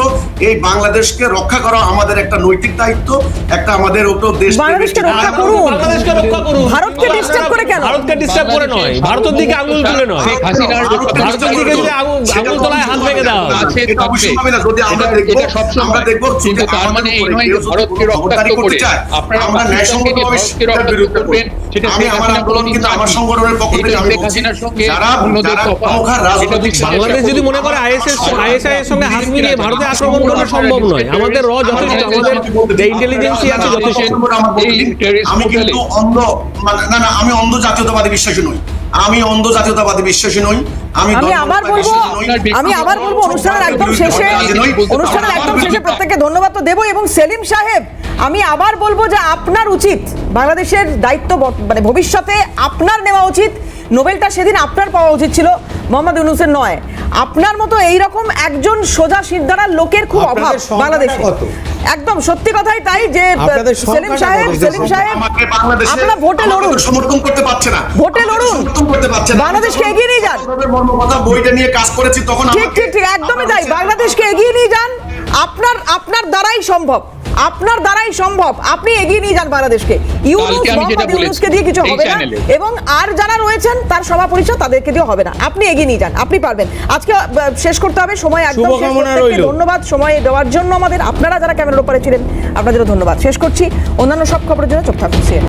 এই বাংলাদেশকে রক্ষা করা আমাদের একটা নৈতিক দায়িত্ব, একটা আমাদের উপর দেশ বাংলাদেশকে রক্ষা করুন, বাংলাদেশকে রক্ষা করুন, ভারতকে ডিস্টার্ব করে কেন? ভারতকে ডিস্টার্ব করে নয়, ভারতের দিকে আঙুল তুলে নয়, শেখ হাসিনার ভারতের দিকে যদি আঙুল তোলায় হাত ভেঙে দেওয়া হয়। আছে এটা থাকবে, অবশ্যই না, যদি আমরা দেখব, এটা সবসময়। আমরা দেখব, যদি কিন্তু তার আমাদের মানে এই উপরে নয় কেউ যে যদি ভারতকে খবরদারি রক্তাক্ত করতে করে চায়, আপনারা আমরা ন্যায়সঙ্গতভাবে ভারতকে সেটার রক্তাক্ত বিরুদ্ধে করবেন, সেটা আমি শেখ আমার হাসিনা আন্দোলন কিন্তু আমার সংগঠনের পক্ষ থেকে আমি শেখ বলছি, হাসিনার সঙ্গে যারা অন্যদের তফাৎ, প্রমুখার রাজনৈতিক এটা বাংলাদেশ যদি মনে করে আইএসআই এর সঙ্গে হাত মিলিয়ে ভারতে আক্রমণ করা সম্ভব নয়, আমাদের যথেষ্ট, আমাদের যে ইন্টেলিজেন্সি আছে যথেষ্ট। আমি কিন্তু অন্ধ, না না, আমি অন্ধ জাতীয়তাবাদী বিশ্বাসী নই, আমি অন্ধ জাতীয়তাবাদী বিশ্বাসী নই, আমি আবার বলবো অনুষ্ঠানের একদম শেষে প্রত্যেককে ধন্যবাদ তো দেবো। এবং সেলিম সাহেব, আমি আবার বলবো যে আপনার উচিত, বাংলাদেশের দায়িত্ব মানে ভবিষ্যতে আপনার নেওয়া উচিত, নোবেলটা সেদিন আপনার পাওয়া উচিত ছিল, মোহাম্মদ ইউনূসের নয়। আপনার মতো এইরকম একজন সোজা সিদ্ধারার লোকের খুব অভাব বাংলাদেশে, একদম সত্যি কথাই তাই। যে সেলিম সাহেব আপনারা ভোটে লড়ুন, সমর্থন করতে পারছে না, ভোটে লড়ুন, সমর্থন করতে পারছে না, বাংলাদেশকে এগিয়ে নিয়ে যান। কথা বইটা নিয়ে কাজ করেছি তখন ঠিক ঠিক ঠিক, একদমই তাই, বাংলাদেশকে এগিয়ে নিয়ে যান, আপনার দ্বারাই সম্ভব, আপনার দ্বারাই সম্ভব, আপনি এগিয়ে নিয়ে যান বাংলাদেশকে। ইউনূসকে দিয়ে কিছু হবে না, এবং আর যারা রয়েছেন তার সভা পরিষদ তাদেরকে দিয়ে হবে না, আপনি এগিয়ে নিয়ে যান, আপনি পারবেন। আজকে শেষ করতে হবে, সময় একদম শেষ। ধন্যবাদ সময় দেওয়ার জন্য আমাদের, আপনারা যারা ক্যামেরার উপরে ছিলেন আপনাদেরও ধন্যবাদ। শেষ করছি, অন্যান্য সব খবরের জন্য চোখ থাকুন।